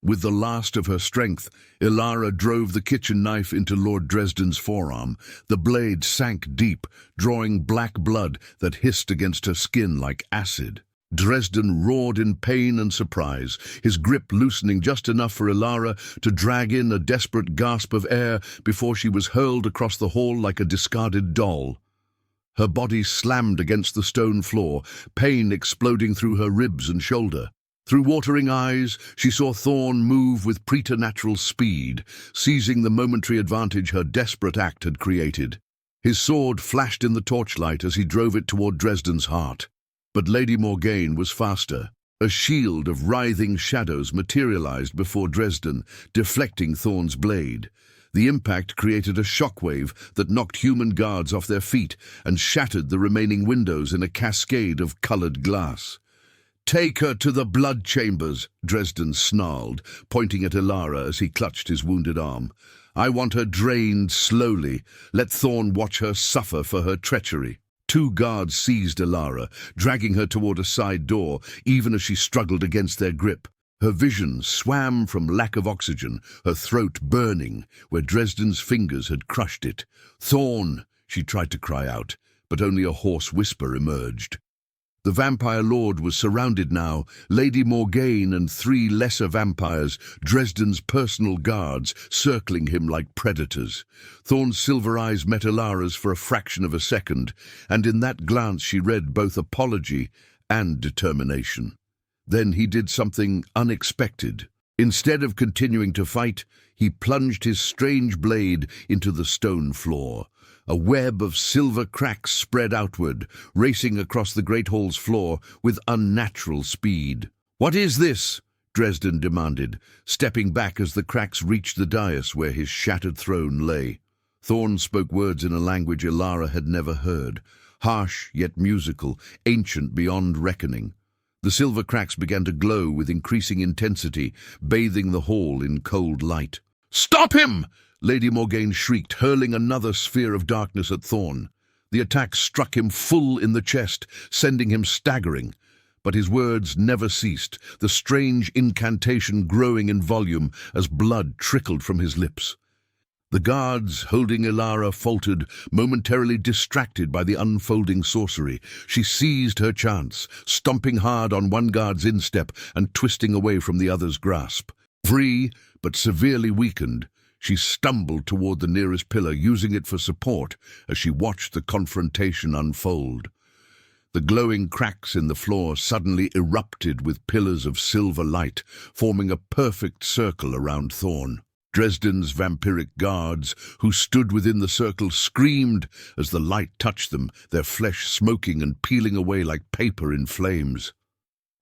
With the last of her strength, Ilara drove the kitchen knife into Lord Dresden's forearm. The blade sank deep, drawing black blood that hissed against her skin like acid. Dresden roared in pain and surprise, his grip loosening just enough for Ilara to drag in a desperate gasp of air before she was hurled across the hall like a discarded doll. Her body slammed against the stone floor, pain exploding through her ribs and shoulder. Through watering eyes, she saw Thorn move with preternatural speed, seizing the momentary advantage her desperate act had created. His sword flashed in the torchlight as he drove it toward Dresden's heart. But Lady Morgaine was faster. A shield of writhing shadows materialized before Dresden, deflecting Thorn's blade. The impact created a shockwave that knocked human guards off their feet and shattered the remaining windows in a cascade of colored glass. "Take her to the blood chambers," Dresden snarled, pointing at Ilara as he clutched his wounded arm. "I want her drained slowly. Let Thorn watch her suffer for her treachery." Two guards seized Ilara, dragging her toward a side door, even as she struggled against their grip. Her vision swam from lack of oxygen, her throat burning, where Dresden's fingers had crushed it. "Thorn!" she tried to cry out, but only a hoarse whisper emerged. The vampire lord was surrounded now, Lady Morgaine and 3 lesser vampires, Dresden's personal guards, circling him like predators. Thorn's silver eyes met Ilara's for a fraction of a second, and in that glance she read both apology and determination. Then he did something unexpected. Instead of continuing to fight, he plunged his strange blade into the stone floor. A web of silver cracks spread outward, racing across the great hall's floor with unnatural speed. "What is this?" Dresden demanded, stepping back as the cracks reached the dais where his shattered throne lay. Thorn spoke words in a language Ilara had never heard, harsh yet musical, ancient beyond reckoning. The silver cracks began to glow with increasing intensity, bathing the hall in cold light. "Stop him!" Lady Morgaine shrieked, hurling another sphere of darkness at Thorn. The attack struck him full in the chest, sending him staggering. But his words never ceased, the strange incantation growing in volume as blood trickled from his lips. The guards holding Ilara faltered, momentarily distracted by the unfolding sorcery. She seized her chance, stomping hard on one guard's instep and twisting away from the other's grasp. Free, but severely weakened, she stumbled toward the nearest pillar, using it for support as she watched the confrontation unfold. The glowing cracks in the floor suddenly erupted with pillars of silver light, forming a perfect circle around Thorn. Dresden's vampiric guards, who stood within the circle, screamed as the light touched them, their flesh smoking and peeling away like paper in flames.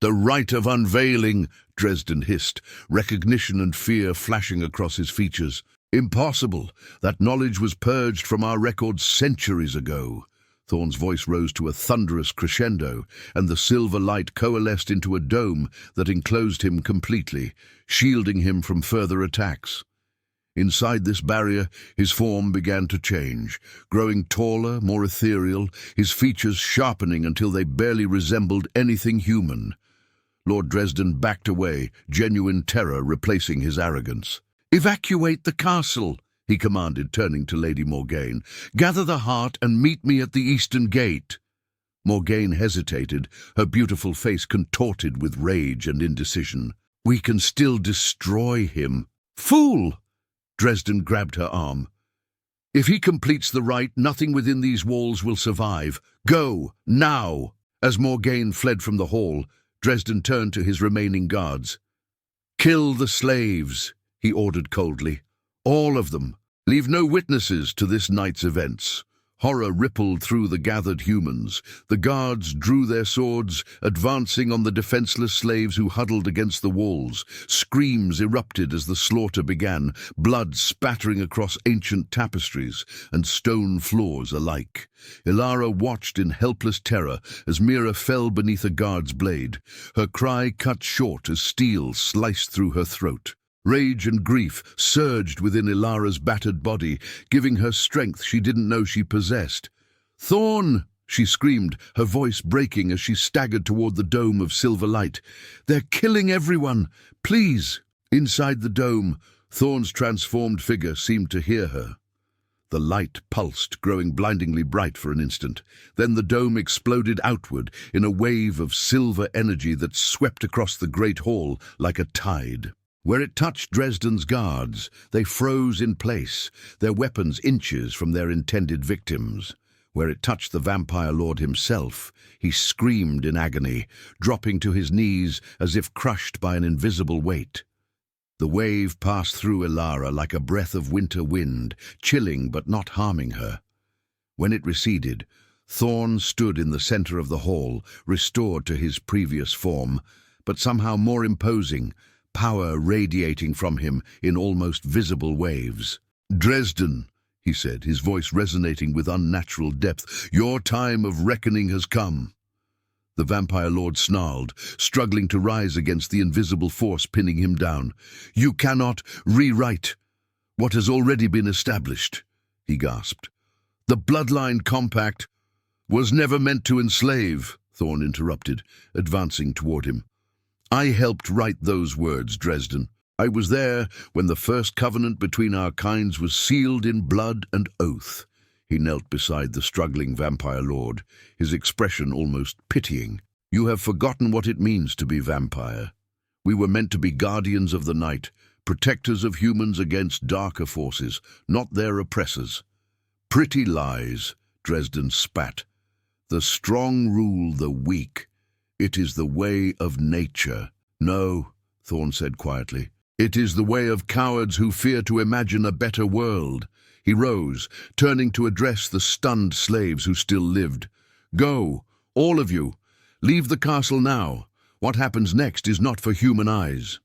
"The rite of unveiling," Dresden hissed, recognition and fear flashing across his features. "Impossible. That knowledge was purged from our records centuries ago." Thorn's voice rose to a thunderous crescendo, and the silver light coalesced into a dome that enclosed him completely, shielding him from further attacks. Inside this barrier, his form began to change, growing taller, more ethereal, his features sharpening until they barely resembled anything human. Lord Dresden backed away, genuine terror replacing his arrogance. "Evacuate the castle," he commanded, turning to Lady Morgaine. "Gather the heart and meet me at the eastern gate." Morgaine hesitated, her beautiful face contorted with rage and indecision. "We can still destroy him." "Fool!" Dresden grabbed her arm. "If he completes the rite, nothing within these walls will survive. Go, now!" As Morgaine fled from the hall, Dresden turned to his remaining guards. "Kill the slaves," he ordered coldly. "All of them. Leave no witnesses to this night's events." Horror rippled through the gathered humans. The guards drew their swords, advancing on the defenseless slaves who huddled against the walls. Screams erupted as the slaughter began, blood spattering across ancient tapestries and stone floors alike. Ilara watched in helpless terror as Mira fell beneath a guard's blade. Her cry cut short as steel sliced through her throat. Rage and grief surged within Ilara's battered body, giving her strength she didn't know she possessed. "Thorn!" she screamed, her voice breaking as she staggered toward the dome of silver light. "They're killing everyone! Please!" Inside the dome, Thorn's transformed figure seemed to hear her. The light pulsed, growing blindingly bright for an instant. Then the dome exploded outward in a wave of silver energy that swept across the great hall like a tide. Where it touched Dresden's guards, they froze in place, their weapons inches from their intended victims. Where it touched the vampire lord himself, he screamed in agony, dropping to his knees as if crushed by an invisible weight. The wave passed through Ilara like a breath of winter wind, chilling but not harming her. When it receded, Thorn stood in the center of the hall, restored to his previous form, but somehow more imposing, power radiating from him in almost visible waves. Dresden, he said, his voice resonating with unnatural depth, your time of reckoning has come. The vampire lord snarled, struggling to rise against the invisible force pinning him down. You cannot rewrite what has already been established, he gasped. The bloodline compact was never meant to enslave, Thorn interrupted, advancing toward him. I helped write those words, Dresden. I was there when the first covenant between our kinds was sealed in blood and oath. He knelt beside the struggling vampire lord, his expression almost pitying. You have forgotten what it means to be vampire. We were meant to be guardians of the night, protectors of humans against darker forces, not their oppressors. Pretty lies, Dresden spat. The strong rule the weak. It is the way of nature. No, Thorn said quietly. It is the way of cowards who fear to imagine a better world. He rose, turning to address the stunned slaves who still lived. Go, all of you. Leave the castle now. What happens next is not for human eyes.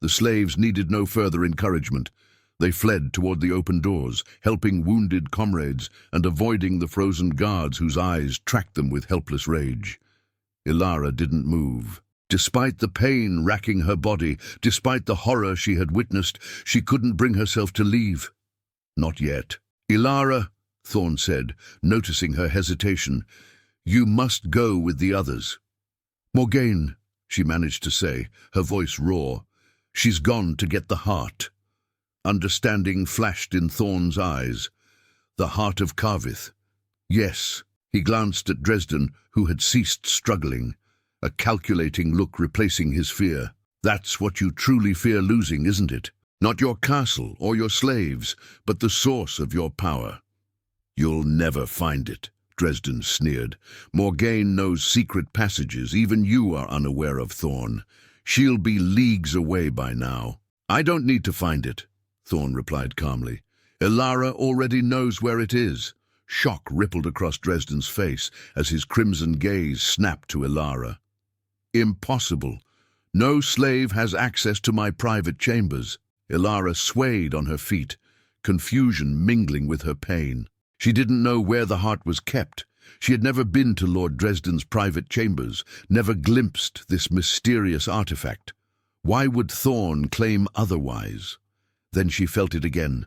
The slaves needed no further encouragement. They fled toward the open doors, helping wounded comrades and avoiding the frozen guards whose eyes tracked them with helpless rage. Ilara didn't move. Despite the pain racking her body, despite the horror she had witnessed, she couldn't bring herself to leave. Not yet. Ilara, Thorn said, noticing her hesitation, you must go with the others. Morgaine, she managed to say, her voice raw. She's gone to get the heart. Understanding flashed in Thorn's eyes. The heart of Karvith. Yes, he glanced at Dresden, who had ceased struggling, a calculating look replacing his fear. That's what you truly fear losing, isn't it? Not your castle or your slaves, but the source of your power. You'll never find it, Dresden sneered. Morgaine knows secret passages even you are unaware of, Thorn. She'll be leagues away by now. I don't need to find it, Thorn replied calmly. Ilara already knows where it is. Shock rippled across Dresden's face as his crimson gaze snapped to Ilara. Impossible. No slave has access to my private chambers. Ilara swayed on her feet, confusion mingling with her pain. She didn't know where the heart was kept. She had never been to Lord Dresden's private chambers, never glimpsed this mysterious artifact. Why would Thorn claim otherwise? Then she felt it again,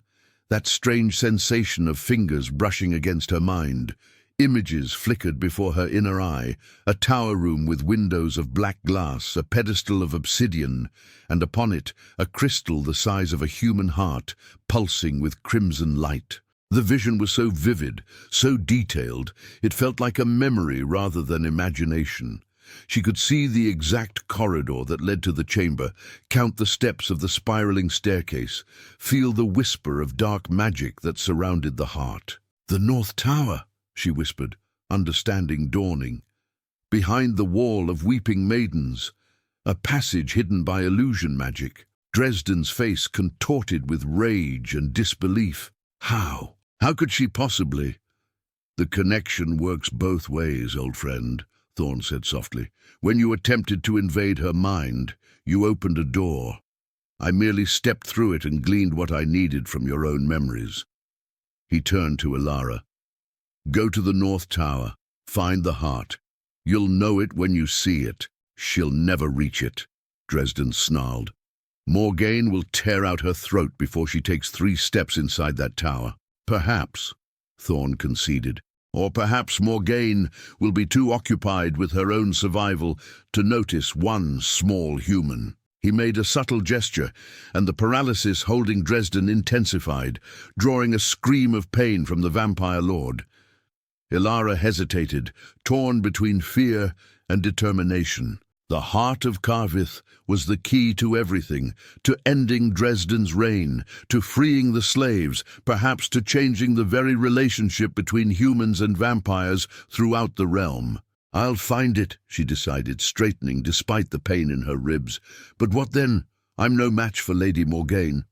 that strange sensation of fingers brushing against her mind. Images flickered before her inner eye, a tower room with windows of black glass, a pedestal of obsidian, and upon it a crystal the size of a human heart, pulsing with crimson light. The vision was so vivid, so detailed, it felt like a memory rather than imagination. She could see the exact corridor that led to the chamber, count the steps of the spiraling staircase, feel the whisper of dark magic that surrounded the heart. The North Tower, she whispered, understanding dawning. Behind the wall of weeping maidens, a passage hidden by illusion magic. Dresden's face contorted with rage and disbelief. How? How could she possibly? The connection works both ways, old friend, Thorn said softly. When you attempted to invade her mind, you opened a door. I merely stepped through it and gleaned what I needed from your own memories. He turned to Ilara. Go to the North Tower. Find the heart. You'll know it when you see it. She'll never reach it, Dresden snarled. Morgaine will tear out her throat before she takes 3 steps inside that tower. Perhaps, Thorn conceded. Or perhaps Morgaine will be too occupied with her own survival to notice one small human. He made a subtle gesture, and the paralysis holding Dresden intensified, drawing a scream of pain from the vampire lord. Ilara hesitated, torn between fear and determination. The heart of Karvith was the key to everything, to ending Dresden's reign, to freeing the slaves, perhaps to changing the very relationship between humans and vampires throughout the realm. I'll find it, she decided, straightening despite the pain in her ribs. But what then? I'm no match for Lady Morgaine.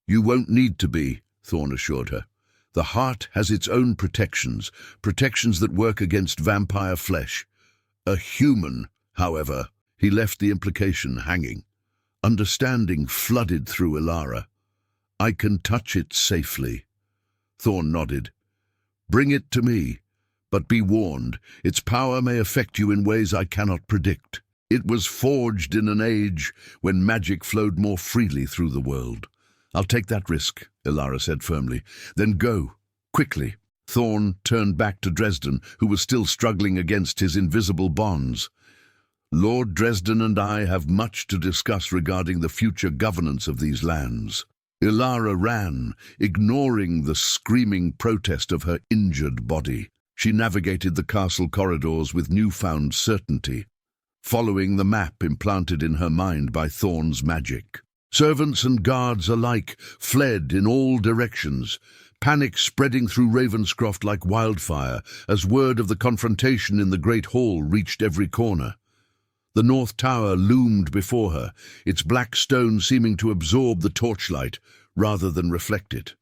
You won't need to be, Thorn assured her. The heart has its own protections, protections that work against vampire flesh. A human, however, he left the implication hanging. Understanding flooded through Ilara. I can touch it safely. Thorn nodded. Bring it to me, but be warned, its power may affect you in ways I cannot predict. It was forged in an age when magic flowed more freely through the world. I'll take that risk, Ilara said firmly. Then go, quickly. Thorn turned back to Dresden, who was still struggling against his invisible bonds. Lord Dresden and I have much to discuss regarding the future governance of these lands. Ilara ran, ignoring the screaming protest of her injured body. She navigated the castle corridors with newfound certainty, following the map implanted in her mind by Thorn's magic. Servants and guards alike fled in all directions, panic spreading through Ravenscroft like wildfire as word of the confrontation in the Great Hall reached every corner. The North Tower loomed before her, its black stone seeming to absorb the torchlight rather than reflect it.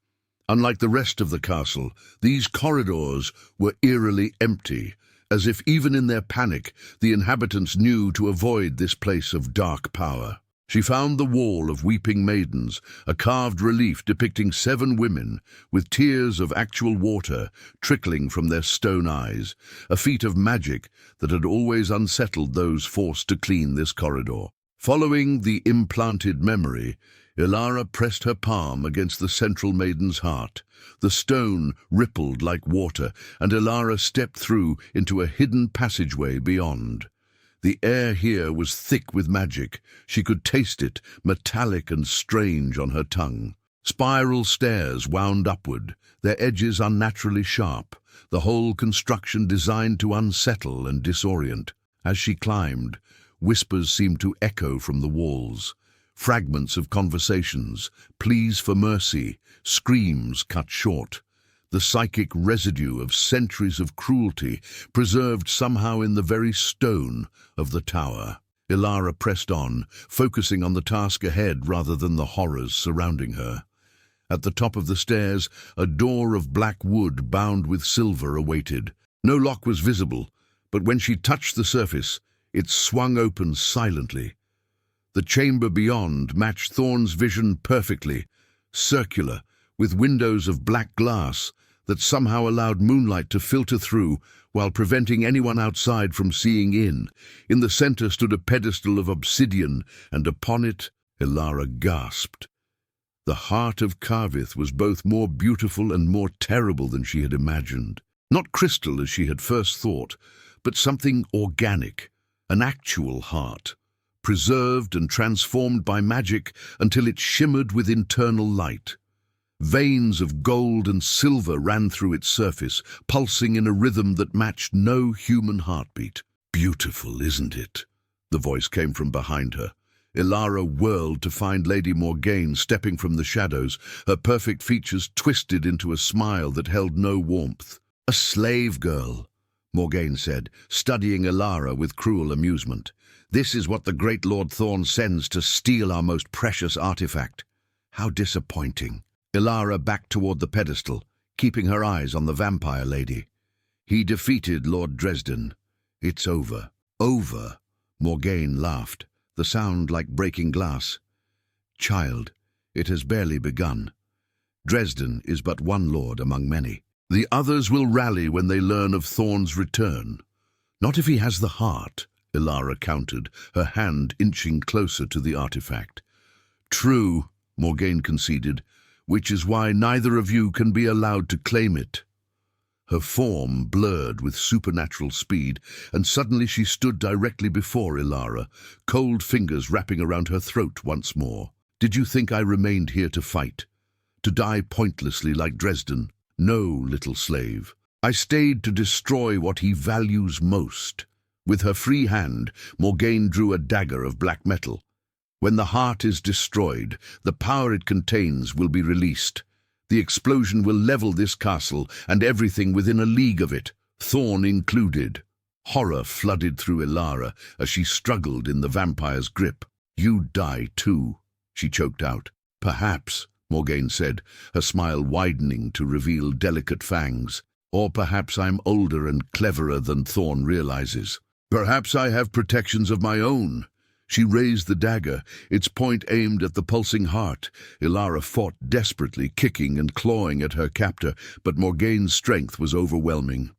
Unlike the rest of the castle, these corridors were eerily empty, as if even in their panic the inhabitants knew to avoid this place of dark power. She found the Wall of Weeping Maidens, a carved relief depicting 7 women with tears of actual water trickling from their stone eyes, a feat of magic that had always unsettled those forced to clean this corridor. Following the implanted memory, Ilara pressed her palm against the central maiden's heart. The stone rippled like water, and Ilara stepped through into a hidden passageway beyond. The air here was thick with magic. She could taste it, metallic and strange on her tongue. Spiral stairs wound upward, their edges unnaturally sharp, the whole construction designed to unsettle and disorient. As she climbed, whispers seemed to echo from the walls. Fragments of conversations, pleas for mercy, screams cut short. The psychic residue of centuries of cruelty preserved somehow in the very stone of the tower. Ilara pressed on, focusing on the task ahead rather than the horrors surrounding her. At the top of the stairs, a door of black wood bound with silver awaited. No lock was visible, but when she touched the surface, it swung open silently. The chamber beyond matched Thorn's vision perfectly, circular, with windows of black glass that somehow allowed moonlight to filter through while preventing anyone outside from seeing in. In the center stood a pedestal of obsidian, and upon it, Ilara gasped. The heart of Kavith was both more beautiful and more terrible than she had imagined. Not crystal as she had first thought, but something organic, an actual heart, preserved and transformed by magic until it shimmered with internal light. Veins of gold and silver ran through its surface, pulsing in a rhythm that matched no human heartbeat. "Beautiful, isn't it?" The voice came from behind her. Ilara whirled to find Lady Morgaine stepping from the shadows, her perfect features twisted into a smile that held no warmth. "A slave girl," Morgaine said, studying Ilara with cruel amusement. "This is what the great Lord Thorn sends to steal our most precious artifact. How disappointing." Ilara backed toward the pedestal, keeping her eyes on the vampire lady. "He defeated Lord Dresden. It's over." "Over?" Morgaine laughed, the sound like breaking glass. "Child, it has barely begun. Dresden is but one lord among many. The others will rally when they learn of Thorn's return. Not if he has the heart," Ilara countered, her hand inching closer to the artifact. "True," Morgaine conceded, "which is why neither of you can be allowed to claim it." Her form blurred with supernatural speed, and suddenly she stood directly before Ilara, cold fingers wrapping around her throat once more. "Did you think I remained here to fight? To die pointlessly like Dresden? No, little slave. I stayed to destroy what he values most." With her free hand, Morgaine drew a dagger of black metal. "When the heart is destroyed, the power it contains will be released. The explosion will level this castle and everything within a league of it, Thorn included." Horror flooded through Ilara as she struggled in the vampire's grip. "You die too," she choked out. "Perhaps," Morgaine said, her smile widening to reveal delicate fangs. "Or perhaps I'm older and cleverer than Thorn realizes. Perhaps I have protections of my own." She raised the dagger, its point aimed at the pulsing heart. Ilara fought desperately, kicking and clawing at her captor, but Morgaine's strength was overwhelming.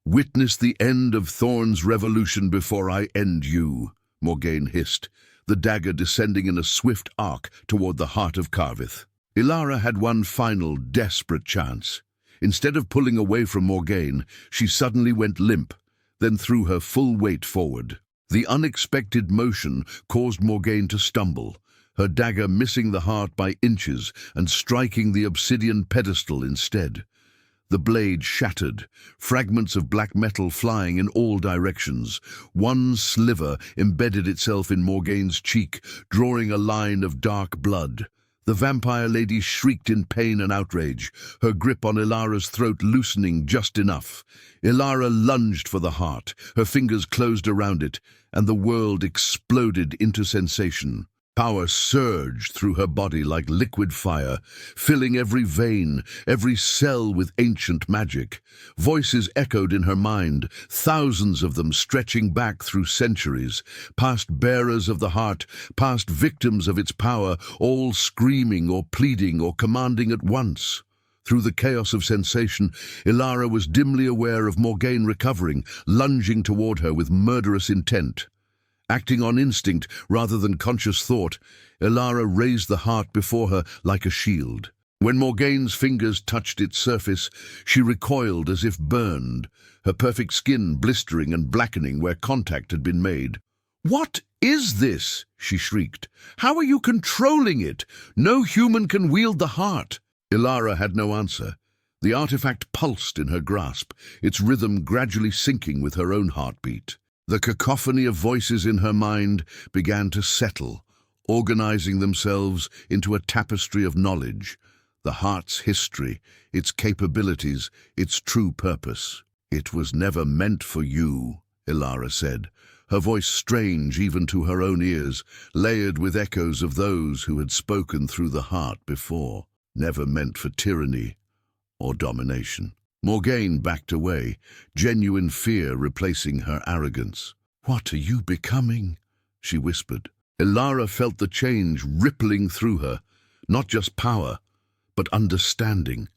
"Witness the end of Thorn's revolution before I end you," Morgaine hissed, the dagger descending in a swift arc toward the heart of Carveth. Ilara had one final, desperate chance. Instead of pulling away from Morgaine, she suddenly went limp, then threw her full weight forward. The unexpected motion caused Morgaine to stumble, her dagger missing the heart by inches and striking the obsidian pedestal instead. The blade shattered, fragments of black metal flying in all directions. One sliver embedded itself in Morgaine's cheek, drawing a line of dark blood. The vampire lady shrieked in pain and outrage, her grip on Ilara's throat loosening just enough. Ilara lunged for the heart, her fingers closed around it, and the world exploded into sensation. Power surged through her body like liquid fire, filling every vein, every cell with ancient magic. Voices echoed in her mind, thousands of them stretching back through centuries, past bearers of the heart, past victims of its power, all screaming or pleading or commanding at once. Through the chaos of sensation, Ilara was dimly aware of Morgaine recovering, lunging toward her with murderous intent. Acting on instinct rather than conscious thought, Ilara raised the heart before her like a shield. When Morgaine's fingers touched its surface, she recoiled as if burned, her perfect skin blistering and blackening where contact had been made. "What is this?" she shrieked. "How are you controlling it? No human can wield the heart." Ilara had no answer. The artifact pulsed in her grasp, its rhythm gradually syncing with her own heartbeat. The cacophony of voices in her mind began to settle, organizing themselves into a tapestry of knowledge, the heart's history, its capabilities, its true purpose. "It was never meant for you," Ilara said, her voice strange even to her own ears, layered with echoes of those who had spoken through the heart before. "Never meant for tyranny or domination." Morgaine backed away, genuine fear replacing her arrogance. "What are you becoming?" she whispered. Ilara felt the change rippling through her, not just power, but understanding.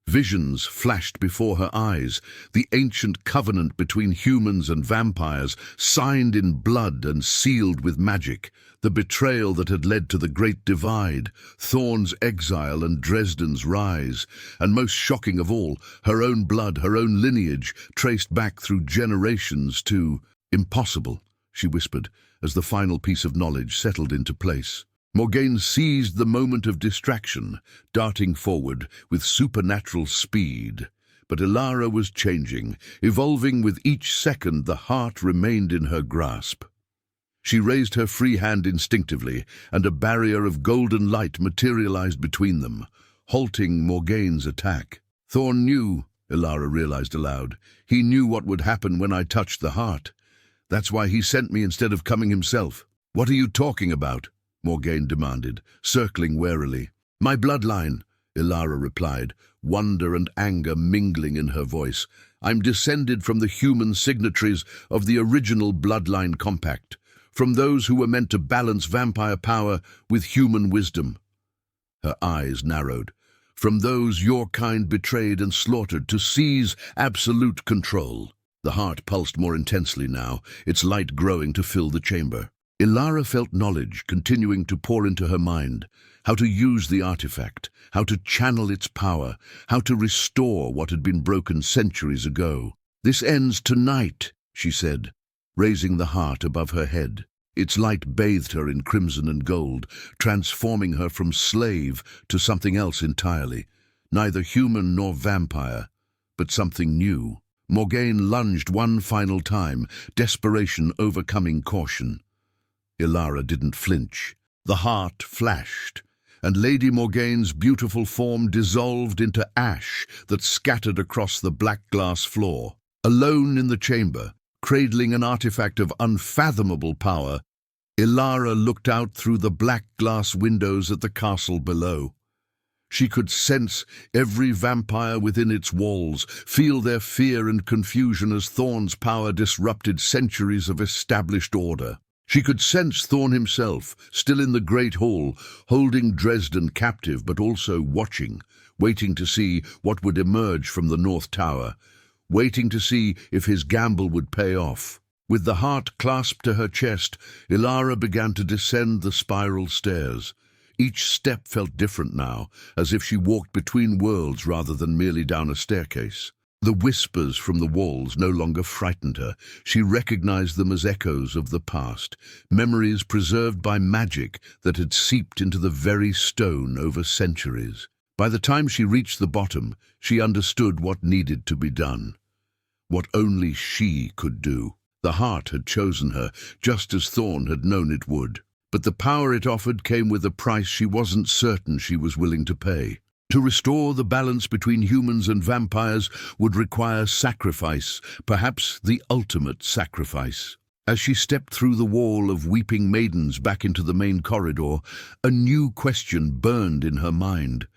Visions flashed before her eyes, the ancient covenant between humans and vampires, signed in blood and sealed with magic, the betrayal that had led to the Great Divide, Thorn's exile and Dresden's rise, and most shocking of all, her own blood, her own lineage, traced back through generations to— "Impossible," she whispered, as the final piece of knowledge settled into place. Morgaine seized the moment of distraction, darting forward with supernatural speed. But Ilara was changing, evolving with each second the heart remained in her grasp. She raised her free hand instinctively, and a barrier of golden light materialized between them, halting Morgaine's attack. "Thorn knew," Ilara realized aloud. "He knew what would happen when I touched the heart. That's why he sent me instead of coming himself." "What are you talking about?" Morgaine demanded, circling warily. "My bloodline," Ilara replied, wonder and anger mingling in her voice. "I'm descended from the human signatories of the original bloodline compact, from those who were meant to balance vampire power with human wisdom." Her eyes narrowed. "From those your kind betrayed and slaughtered to seize absolute control." The heart pulsed more intensely now, its light growing to fill the chamber. Ilara felt knowledge continuing to pour into her mind, how to use the artifact, how to channel its power, how to restore what had been broken centuries ago. "This ends tonight," she said, raising the heart above her head. Its light bathed her in crimson and gold, transforming her from slave to something else entirely, neither human nor vampire, but something new. Morgaine lunged one final time, desperation overcoming caution. Ilara didn't flinch. The heart flashed, and Lady Morgaine's beautiful form dissolved into ash that scattered across the black glass floor. Alone in the chamber, cradling an artifact of unfathomable power, Ilara looked out through the black glass windows at the castle below. She could sense every vampire within its walls, feel their fear and confusion as Thorn's power disrupted centuries of established order. She could sense Thorn himself, still in the great hall, holding Dresden captive but also watching, waiting to see what would emerge from the North Tower, waiting to see if his gamble would pay off. With the heart clasped to her chest, Ilara began to descend the spiral stairs. Each step felt different now, as if she walked between worlds rather than merely down a staircase. The whispers from the walls no longer frightened her. She recognized them as echoes of the past, memories preserved by magic that had seeped into the very stone over centuries. By the time she reached the bottom, she understood what needed to be done, what only she could do. The heart had chosen her, just as Thorn had known it would. But the power it offered came with a price she wasn't certain she was willing to pay. To restore the balance between humans and vampires would require sacrifice, perhaps the ultimate sacrifice. As she stepped through the wall of weeping maidens back into the main corridor, a new question burned in her mind.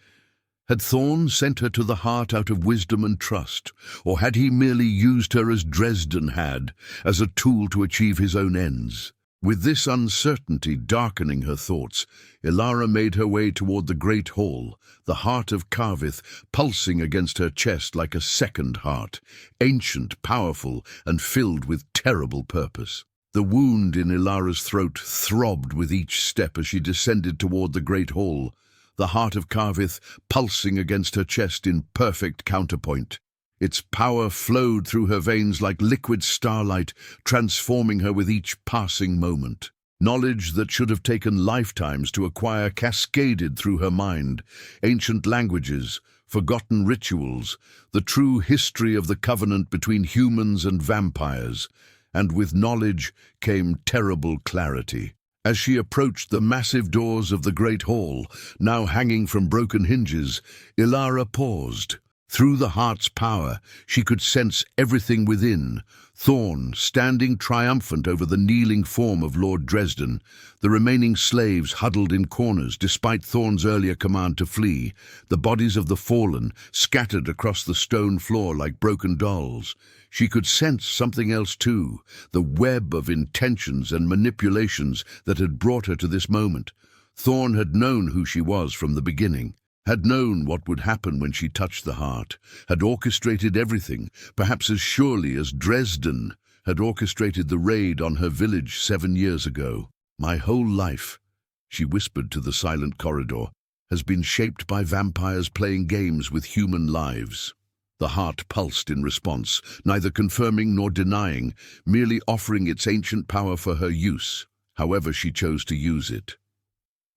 Had Thorn sent her to the heart out of wisdom and trust, or had he merely used her as Dresden had, as a tool to achieve his own ends? With this uncertainty darkening her thoughts, Ilara made her way toward the great hall, the heart of Carvith pulsing against her chest like a second heart, ancient, powerful, and filled with terrible purpose. The wound in Ilara's throat throbbed with each step as she descended toward the great hall, the heart of Carvith pulsing against her chest in perfect counterpoint. Its power flowed through her veins like liquid starlight, transforming her with each passing moment. Knowledge that should have taken lifetimes to acquire cascaded through her mind. Ancient languages, forgotten rituals, the true history of the covenant between humans and vampires. And with knowledge came terrible clarity. As she approached the massive doors of the great hall, now hanging from broken hinges, Ilara paused. Through the heart's power, she could sense everything within. Thorn, standing triumphant over the kneeling form of Lord Dresden, the remaining slaves huddled in corners despite Thorn's earlier command to flee, the bodies of the fallen scattered across the stone floor like broken dolls. She could sense something else too, the web of intentions and manipulations that had brought her to this moment. Thorn had known who she was from the beginning. Had known what would happen when she touched the heart, had orchestrated everything, perhaps as surely as Dresden had orchestrated the raid on her village 7 years ago. My whole life, she whispered to the silent corridor, has been shaped by vampires playing games with human lives. The heart pulsed in response, neither confirming nor denying, merely offering its ancient power for her use, however she chose to use it.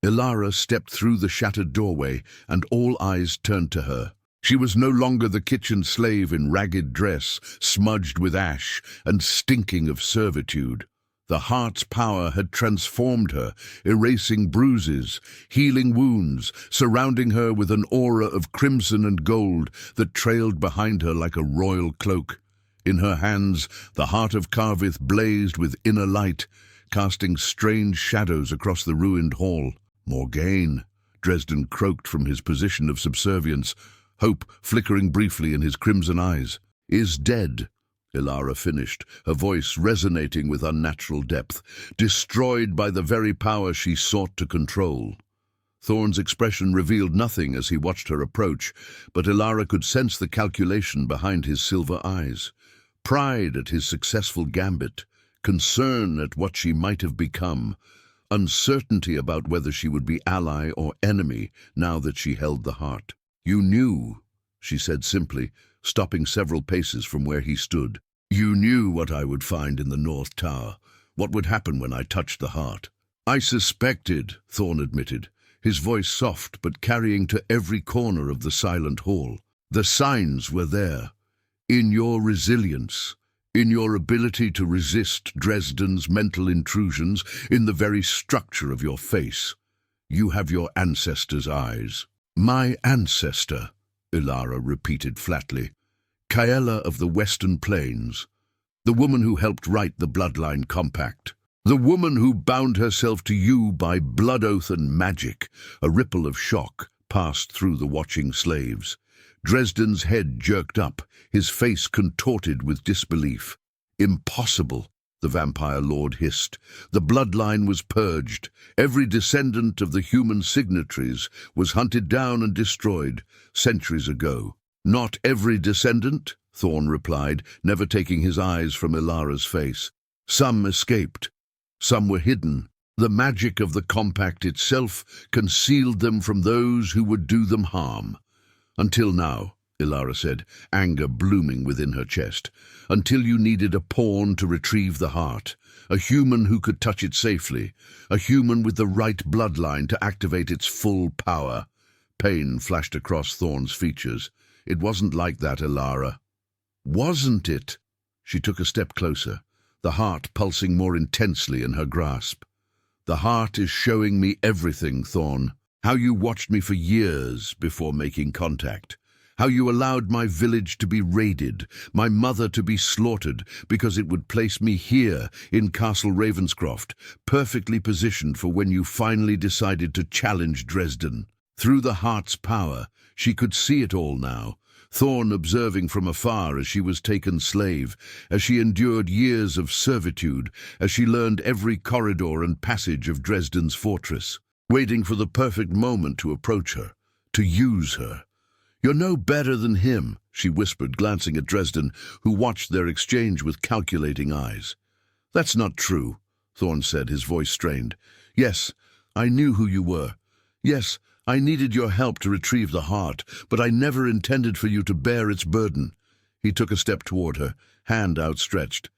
Ilara stepped through the shattered doorway, and all eyes turned to her. She was no longer the kitchen slave in ragged dress, smudged with ash and stinking of servitude. The heart's power had transformed her, erasing bruises, healing wounds, surrounding her with an aura of crimson and gold that trailed behind her like a royal cloak. In her hands, the heart of Carvith blazed with inner light, casting strange shadows across the ruined hall. Morgaine, Dresden croaked from his position of subservience, hope flickering briefly in his crimson eyes. Is dead, Ilara finished, her voice resonating with unnatural depth, destroyed by the very power she sought to control. Thorn's expression revealed nothing as he watched her approach, but Ilara could sense the calculation behind his silver eyes. Pride at his successful gambit, concern at what she might have become, uncertainty about whether she would be ally or enemy now that she held the heart. You knew, she said simply, stopping several paces from where he stood. You knew what I would find in the North Tower, what would happen when I touched the heart. I suspected, Thorn admitted, his voice soft but carrying to every corner of the silent hall. The signs were there, in your resilience, in your ability to resist Dresden's mental intrusions, in the very structure of your face. You have your ancestor's eyes. My ancestor, Ilara repeated flatly. Kaela of the Western Plains. The woman who helped write the Bloodline Compact. The woman who bound herself to you by blood oath and magic. A ripple of shock passed through the watching slaves. Dresden's head jerked up, his face contorted with disbelief. Impossible. the vampire lord hissed. The bloodline was purged. Every descendant of the human signatories was hunted down and destroyed centuries ago. Not every descendant, Thorn replied, never taking his eyes from Ilara's face. Some escaped. Some were hidden. The magic of the compact itself concealed them from those who would do them harm. Until now, Ilara said, anger blooming within her chest. Until you needed a pawn to retrieve the heart, a human who could touch it safely, a human with the right bloodline to activate its full power. Pain flashed across Thorn's features. It wasn't like that, Ilara. Wasn't it? She took a step closer, the heart pulsing more intensely in her grasp. The heart is showing me everything, Thorn. How you watched me for years before making contact. How you allowed my village to be raided, my mother to be slaughtered, because it would place me here in Castle Ravenscroft, perfectly positioned for when you finally decided to challenge Dresden. Through the heart's power, she could see it all now. Thorn observing from afar as she was taken slave, as she endured years of servitude, as she learned every corridor and passage of Dresden's fortress, waiting for the perfect moment to approach her, to use her. "You're no better than him," she whispered, glancing at Dresden, who watched their exchange with calculating eyes. "That's not true," Thorn said, his voice strained. "Yes, I knew who you were. Yes, I needed your help to retrieve the heart, but I never intended for you to bear its burden." He took a step toward her, hand outstretched.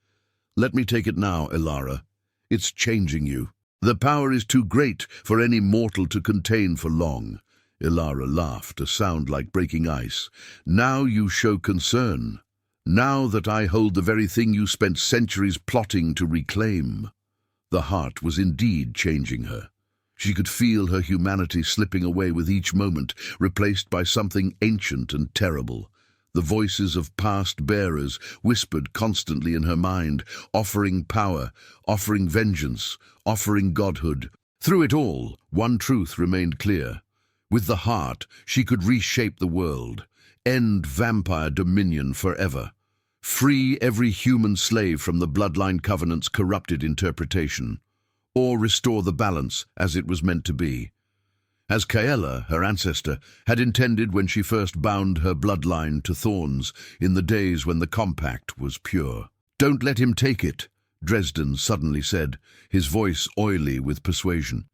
"Let me take it now, Ilara. It's changing you. The power is too great for any mortal to contain for long." Ilara laughed, a sound like breaking ice. "Now you show concern. Now that I hold the very thing you spent centuries plotting to reclaim." The heart was indeed changing her. She could feel her humanity slipping away with each moment, replaced by something ancient and terrible. The voices of past bearers whispered constantly in her mind, offering power, offering vengeance, offering godhood. Through it all, one truth remained clear. With the heart, she could reshape the world, end vampire dominion forever, free every human slave from the bloodline covenant's corrupted interpretation, or restore the balance as it was meant to be. As Kaela, her ancestor, had intended when she first bound her bloodline to thorns in the days when the compact was pure. "Don't let him take it," Dresden suddenly said, his voice oily with persuasion.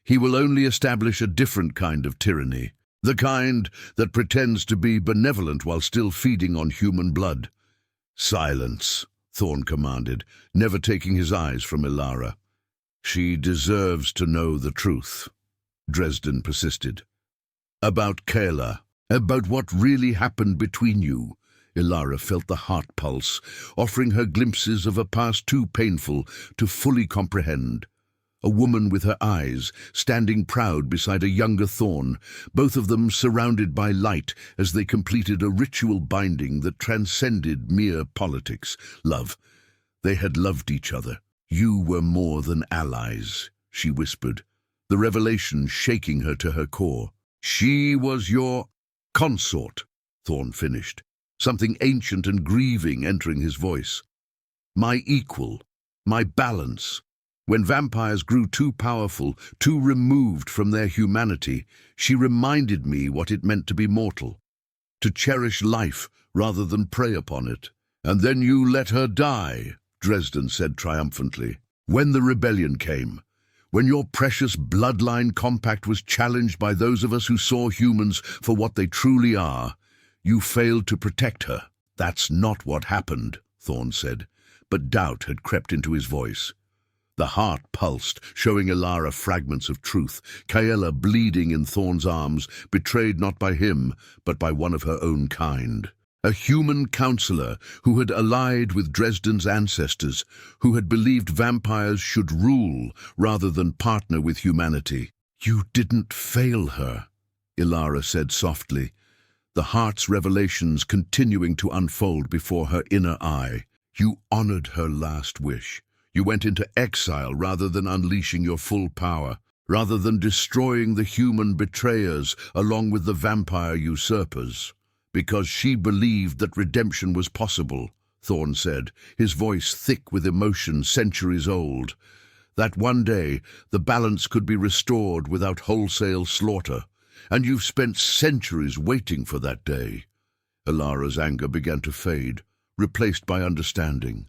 "He will only establish a different kind of tyranny, the kind that pretends to be benevolent while still feeding on human blood." "Silence," Thorn commanded, never taking his eyes from Ilara. "She deserves to know the truth," Dresden persisted. "About Kaela, about what really happened between you." Ilara felt the heart pulse, offering her glimpses of a past too painful to fully comprehend. A woman with her eyes, standing proud beside a younger Thorn, both of them surrounded by light as they completed a ritual binding that transcended mere politics. Love. They had loved each other. "You were more than allies," she whispered, the revelation shaking her to her core. "She was your consort," Thorn finished, something ancient and grieving entering his voice. "My equal, my balance. When vampires grew too powerful, too removed from their humanity, she reminded me what it meant to be mortal, to cherish life rather than prey upon it. And then you let her die," Dresden said triumphantly. "When the rebellion came, when your precious bloodline compact was challenged by those of us who saw humans for what they truly are, you failed to protect her." "That's not what happened," Thorn said, but doubt had crept into his voice. The heart pulsed, showing Ilara fragments of truth, Kaela bleeding in Thorn's arms, betrayed not by him, but by one of her own kind. A human counselor who had allied with Dresden's ancestors, who had believed vampires should rule rather than partner with humanity. "You didn't fail her," Ilara said softly, the heart's revelations continuing to unfold before her inner eye. "You honored her last wish. You went into exile rather than unleashing your full power, rather than destroying the human betrayers along with the vampire usurpers. Because she believed that redemption was possible," Thorn said, his voice thick with emotion centuries old. That one day the balance could be restored without wholesale slaughter, and you've spent centuries waiting for that day. Ilara's anger began to fade, replaced by understanding.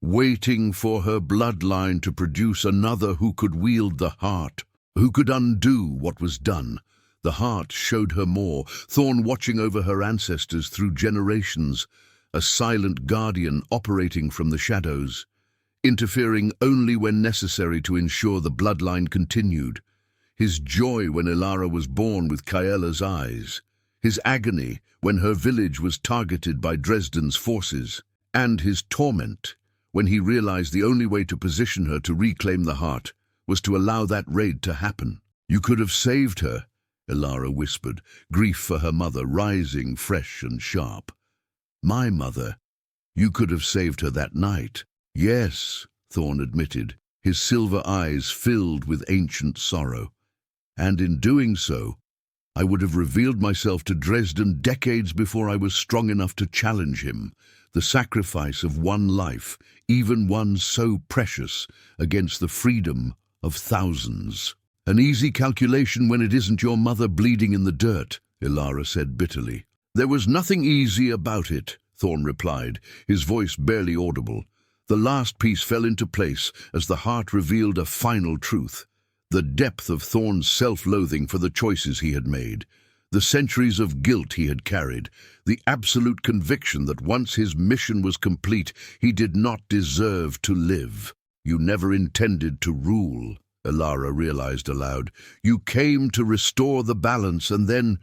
Waiting for her bloodline to produce another who could wield the heart, who could undo what was done. The heart showed her more, Thorn watching over her ancestors through generations, a silent guardian operating from the shadows, interfering only when necessary to ensure the bloodline continued. His joy when Ilara was born with Kaela's eyes, his agony when her village was targeted by Dresden's forces, and his torment when he realized the only way to position her to reclaim the heart was to allow that raid to happen. "You could have saved her," Ilara whispered, grief for her mother rising fresh and sharp. "My mother. You could have saved her that night." "Yes," Thorn admitted, his silver eyes filled with ancient sorrow. "And in doing so, I would have revealed myself to Dresden decades before I was strong enough to challenge him. The sacrifice of one life, even one so precious, against the freedom of thousands." "An easy calculation when it isn't your mother bleeding in the dirt," Ilara said bitterly. "There was nothing easy about it," Thorn replied, his voice barely audible. The last piece fell into place as the heart revealed a final truth. The depth of Thorn's self-loathing for the choices he had made, the centuries of guilt he had carried, the absolute conviction that once his mission was complete, he did not deserve to live. "You never intended to rule," Ilara realized aloud. "You came to restore the balance and then,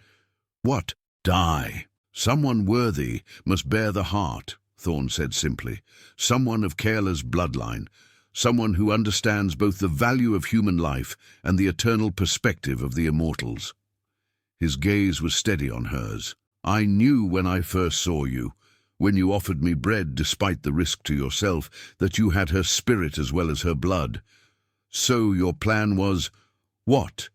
what? Die. Someone worthy must bear the heart," Thorn said simply. "Someone of Kaela's bloodline. Someone who understands both the value of human life and the eternal perspective of the immortals." His gaze was steady on hers. "I knew when I first saw you, when you offered me bread despite the risk to yourself, that you had her spirit as well as her blood. So your plan was, what?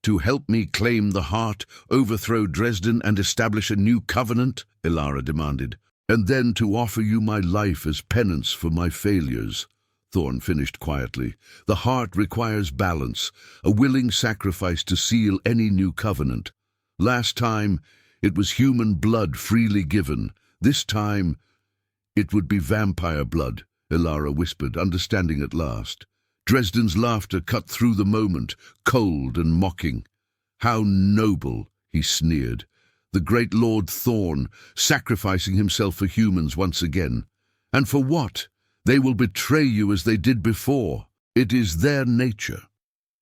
To help me claim the heart, overthrow Dresden and establish a new covenant?" Ilara demanded. "And then to offer you my life as penance for my failures," Thorn finished quietly. "The heart requires balance, a willing sacrifice to seal any new covenant. Last time, it was human blood freely given. This time, it would be vampire blood," Ilara whispered, understanding at last. Dresden's laughter cut through the moment, cold and mocking. "How noble," he sneered. "The great Lord Thorn, sacrificing himself for humans once again. And for what? They will betray you as they did before. It is their nature.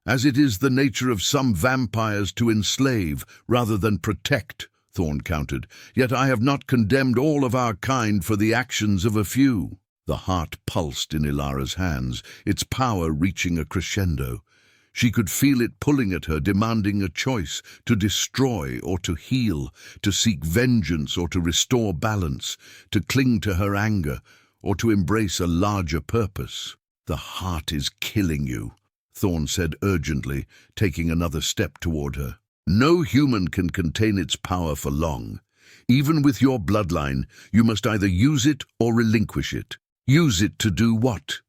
As it is the nature of some vampires to enslave rather than protect," Thorn countered. "Yet I have not condemned all of our kind for the actions of a few." The heart pulsed in Ilara's hands, its power reaching a crescendo. She could feel it pulling at her, demanding a choice, to destroy or to heal, to seek vengeance or to restore balance, to cling to her anger or to embrace a larger purpose. "The heart is killing you," Thorn said urgently, taking another step toward her. "No human can contain its power for long. Even with your bloodline, you must either use it or relinquish it. Use it to do what?"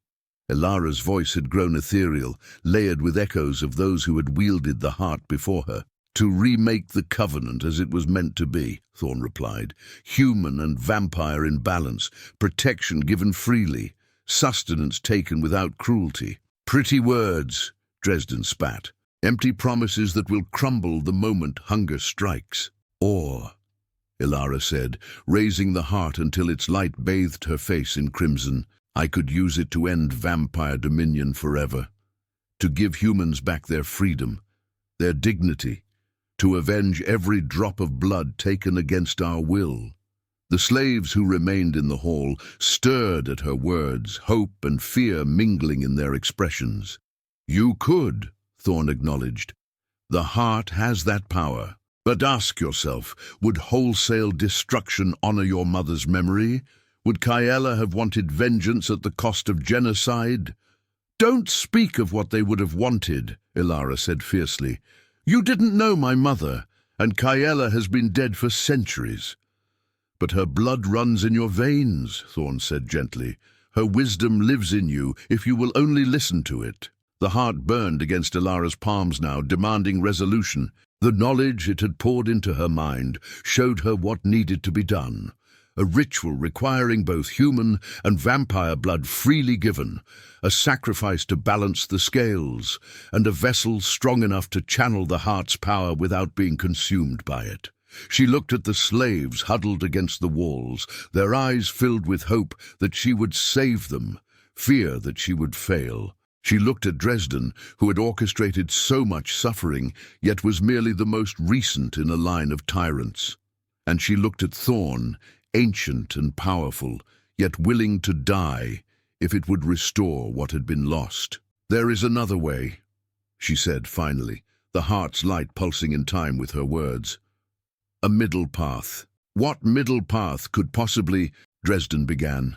Ilara's voice had grown ethereal, layered with echoes of those who had wielded the heart before her. "To remake the covenant as it was meant to be," Thorn replied. "Human and vampire in balance, protection given freely, sustenance taken without cruelty." "Pretty words," Dresden spat. "Empty promises that will crumble the moment hunger strikes." "Or," Ilara said, raising the heart until its light bathed her face in crimson, "I could use it to end vampire dominion forever, to give humans back their freedom, their dignity, to avenge every drop of blood taken against our will." The slaves who remained in the hall stirred at her words, hope and fear mingling in their expressions. "You could," Thorn acknowledged. "The heart has that power. But ask yourself, would wholesale destruction honor your mother's memory? Would Kaela have wanted vengeance at the cost of genocide?" "Don't speak of what they would have wanted," Ilara said fiercely. "You didn't know my mother, and Kaela has been dead for centuries." But her blood runs in your veins, Thorn said gently. Her wisdom lives in you if you will only listen to it. The heart burned against Ilara's palms now, demanding resolution. The knowledge it had poured into her mind showed her what needed to be done. A ritual requiring both human and vampire blood freely given, a sacrifice to balance the scales, and a vessel strong enough to channel the heart's power without being consumed by it. She looked at the slaves huddled against the walls, their eyes filled with hope that she would save them, fear that she would fail. She looked at Dresden, who had orchestrated so much suffering, yet was merely the most recent in a line of tyrants. And she looked at Thorn, ancient and powerful, yet willing to die if it would restore what had been lost. "There is another way," she said finally, the heart's light pulsing in time with her words. "A middle path." "What middle path could possibly—" Dresden began.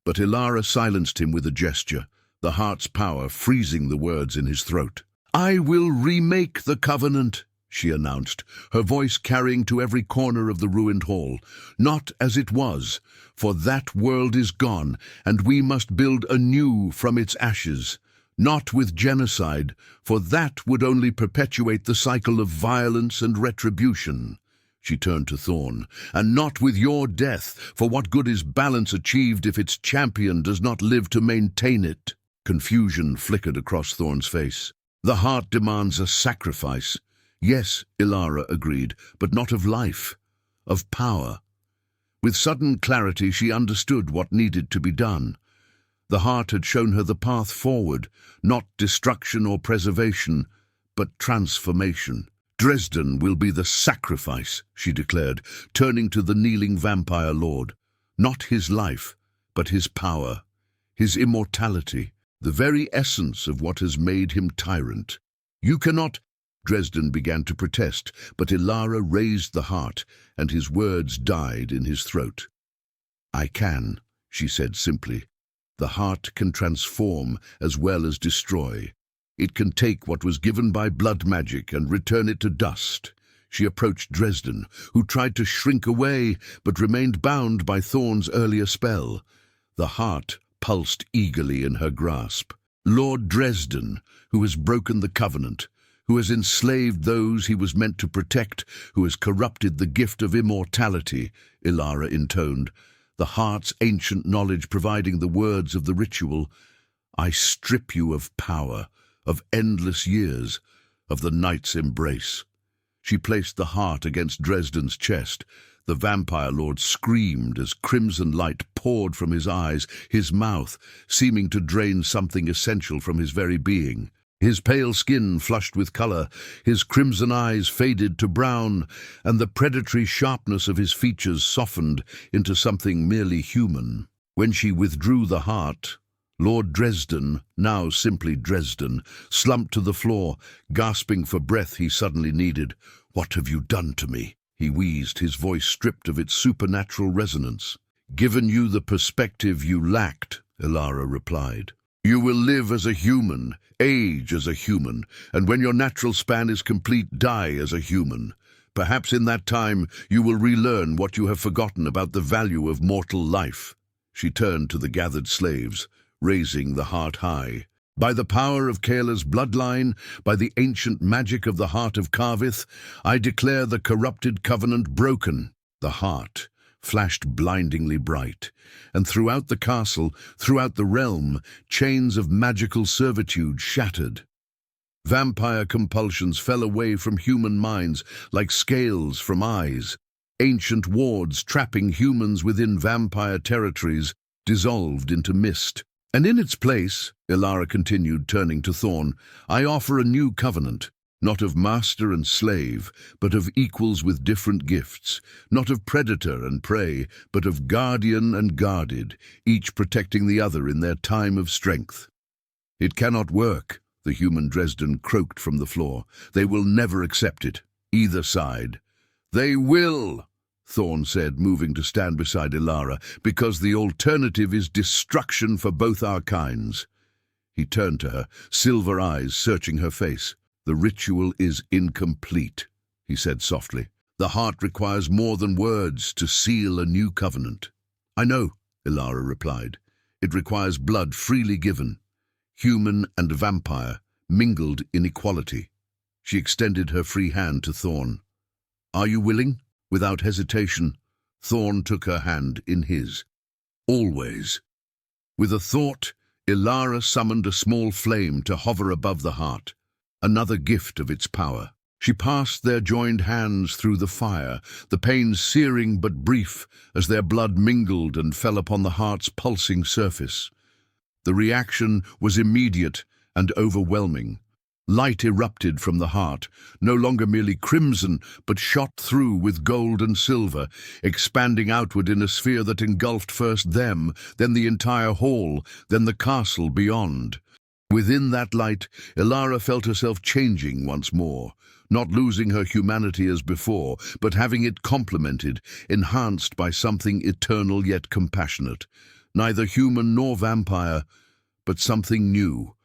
But Ilara silenced him with a gesture, the heart's power freezing the words in his throat. "I will remake the covenant," she announced, her voice carrying to every corner of the ruined hall. "Not as it was, for that world is gone, and we must build anew from its ashes. Not with genocide, for that would only perpetuate the cycle of violence and retribution." She turned to Thorn. "And not with your death, for what good is balance achieved if its champion does not live to maintain it?" Confusion flickered across Thorn's face. "The heart demands a sacrifice." "Yes," Ilara agreed, "but not of life, of power." With sudden clarity she understood what needed to be done. The heart had shown her the path forward, not destruction or preservation, but transformation. "Dresden will be the sacrifice," she declared, turning to the kneeling vampire lord. "Not his life, but his power, his immortality, the very essence of what has made him tyrant. You cannot—" Dresden began to protest, but Ilara raised the heart, and his words died in his throat. "I can," she said simply. "The heart can transform as well as destroy. It can take what was given by blood magic and return it to dust." She approached Dresden, who tried to shrink away, but remained bound by Thorn's earlier spell. The heart pulsed eagerly in her grasp. "Lord Dresden, who has broken the covenant, who has enslaved those he was meant to protect, who has corrupted the gift of immortality," Ilara intoned, the heart's ancient knowledge providing the words of the ritual. "I strip you of power, of endless years, of the night's embrace." She placed the heart against Dresden's chest. The vampire lord screamed as crimson light poured from his eyes, his mouth seeming to drain something essential from his very being. His pale skin flushed with color, his crimson eyes faded to brown, and the predatory sharpness of his features softened into something merely human. When she withdrew the heart, Lord Dresden, now simply Dresden, slumped to the floor, gasping for breath he suddenly needed. "What have you done to me?" he wheezed, his voice stripped of its supernatural resonance. "Given you the perspective you lacked," Ilara replied. "You will live as a human, age as a human, and when your natural span is complete, die as a human. Perhaps in that time you will relearn what you have forgotten about the value of mortal life." She turned to the gathered slaves, raising the heart high. "By the power of Kayla's bloodline, by the ancient magic of the heart of Karvith, I declare the corrupted covenant broken." The heart flashed blindingly bright, and throughout the castle, throughout the realm, chains of magical servitude shattered. Vampire compulsions fell away from human minds like scales from eyes. Ancient wards trapping humans within vampire territories dissolved into mist. "And in its place," Ilara continued, turning to Thorn, "I offer a new covenant, not of master and slave, but of equals with different gifts, not of predator and prey, but of guardian and guarded, each protecting the other in their time of strength." "It cannot work," the human Dresden croaked from the floor. "They will never accept it, either side." "They will," Thorn said, moving to stand beside Ilara, "because the alternative is destruction for both our kinds." He turned to her, silver eyes searching her face. "The ritual is incomplete," he said softly. The heart requires more than words to seal a new covenant. I know, Ilara replied. It requires blood freely given, human and vampire, mingled in equality. She extended her free hand to Thorn. Are you willing? Without hesitation, Thorn took her hand in his. Always. With a thought, Ilara summoned a small flame to hover above the heart, another gift of its power. She passed their joined hands through the fire, the pain searing but brief as their blood mingled and fell upon the heart's pulsing surface. The reaction was immediate and overwhelming. Light erupted from the heart, no longer merely crimson, but shot through with gold and silver, expanding outward in a sphere that engulfed first them, then the entire hall, then the castle beyond. Within that light, Ilara felt herself changing once more, not losing her humanity as before, but having it complemented, enhanced by something eternal yet compassionate. Neither human nor vampire, but something new,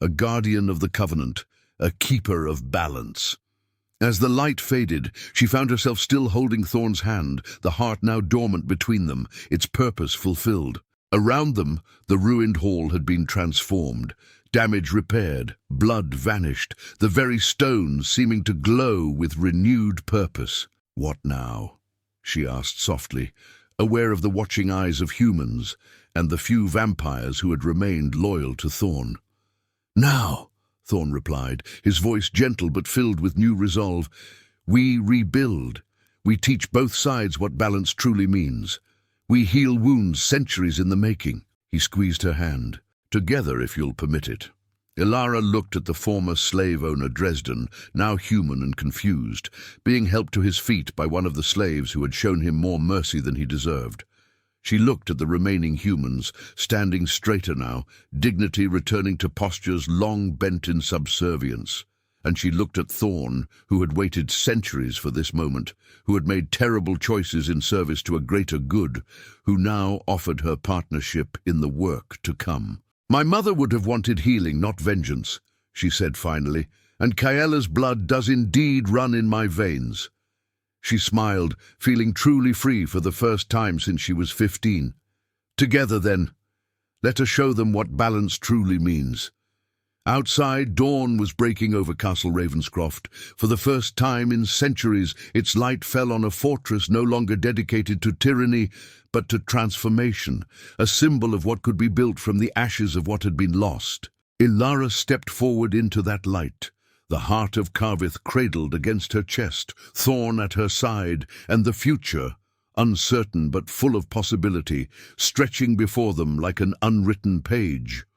a guardian of the covenant, a keeper of balance. As the light faded, she found herself still holding Thorn's hand, the heart now dormant between them, its purpose fulfilled. Around them, the ruined hall had been transformed, damage repaired, blood vanished, the very stones seeming to glow with renewed purpose. What now? She asked softly, aware of the watching eyes of humans and the few vampires who had remained loyal to Thorn. Now, Thorn replied, his voice gentle but filled with new resolve. We rebuild. We teach both sides what balance truly means. We heal wounds centuries in the making. He squeezed her hand. Together, if you'll permit it. Ilara looked at the former slave owner Dresden, now human and confused, being helped to his feet by one of the slaves who had shown him more mercy than he deserved. She looked at the remaining humans, standing straighter now, dignity returning to postures long bent in subservience. And she looked at Thorn, who had waited centuries for this moment, who had made terrible choices in service to a greater good, who now offered her partnership in the work to come. My mother would have wanted healing, not vengeance, she said finally, and Kaela's blood does indeed run in my veins. She smiled, feeling truly free for the first time since she was 15. Together, then, let us show them what balance truly means. Outside, dawn was breaking over Castle Ravenscroft. For the first time in centuries, its light fell on a fortress no longer dedicated to tyranny, but to transformation, a symbol of what could be built from the ashes of what had been lost. Ilara stepped forward into that light, the heart of Karvith cradled against her chest, Thorn at her side, and the future, uncertain but full of possibility, stretching before them like an unwritten page.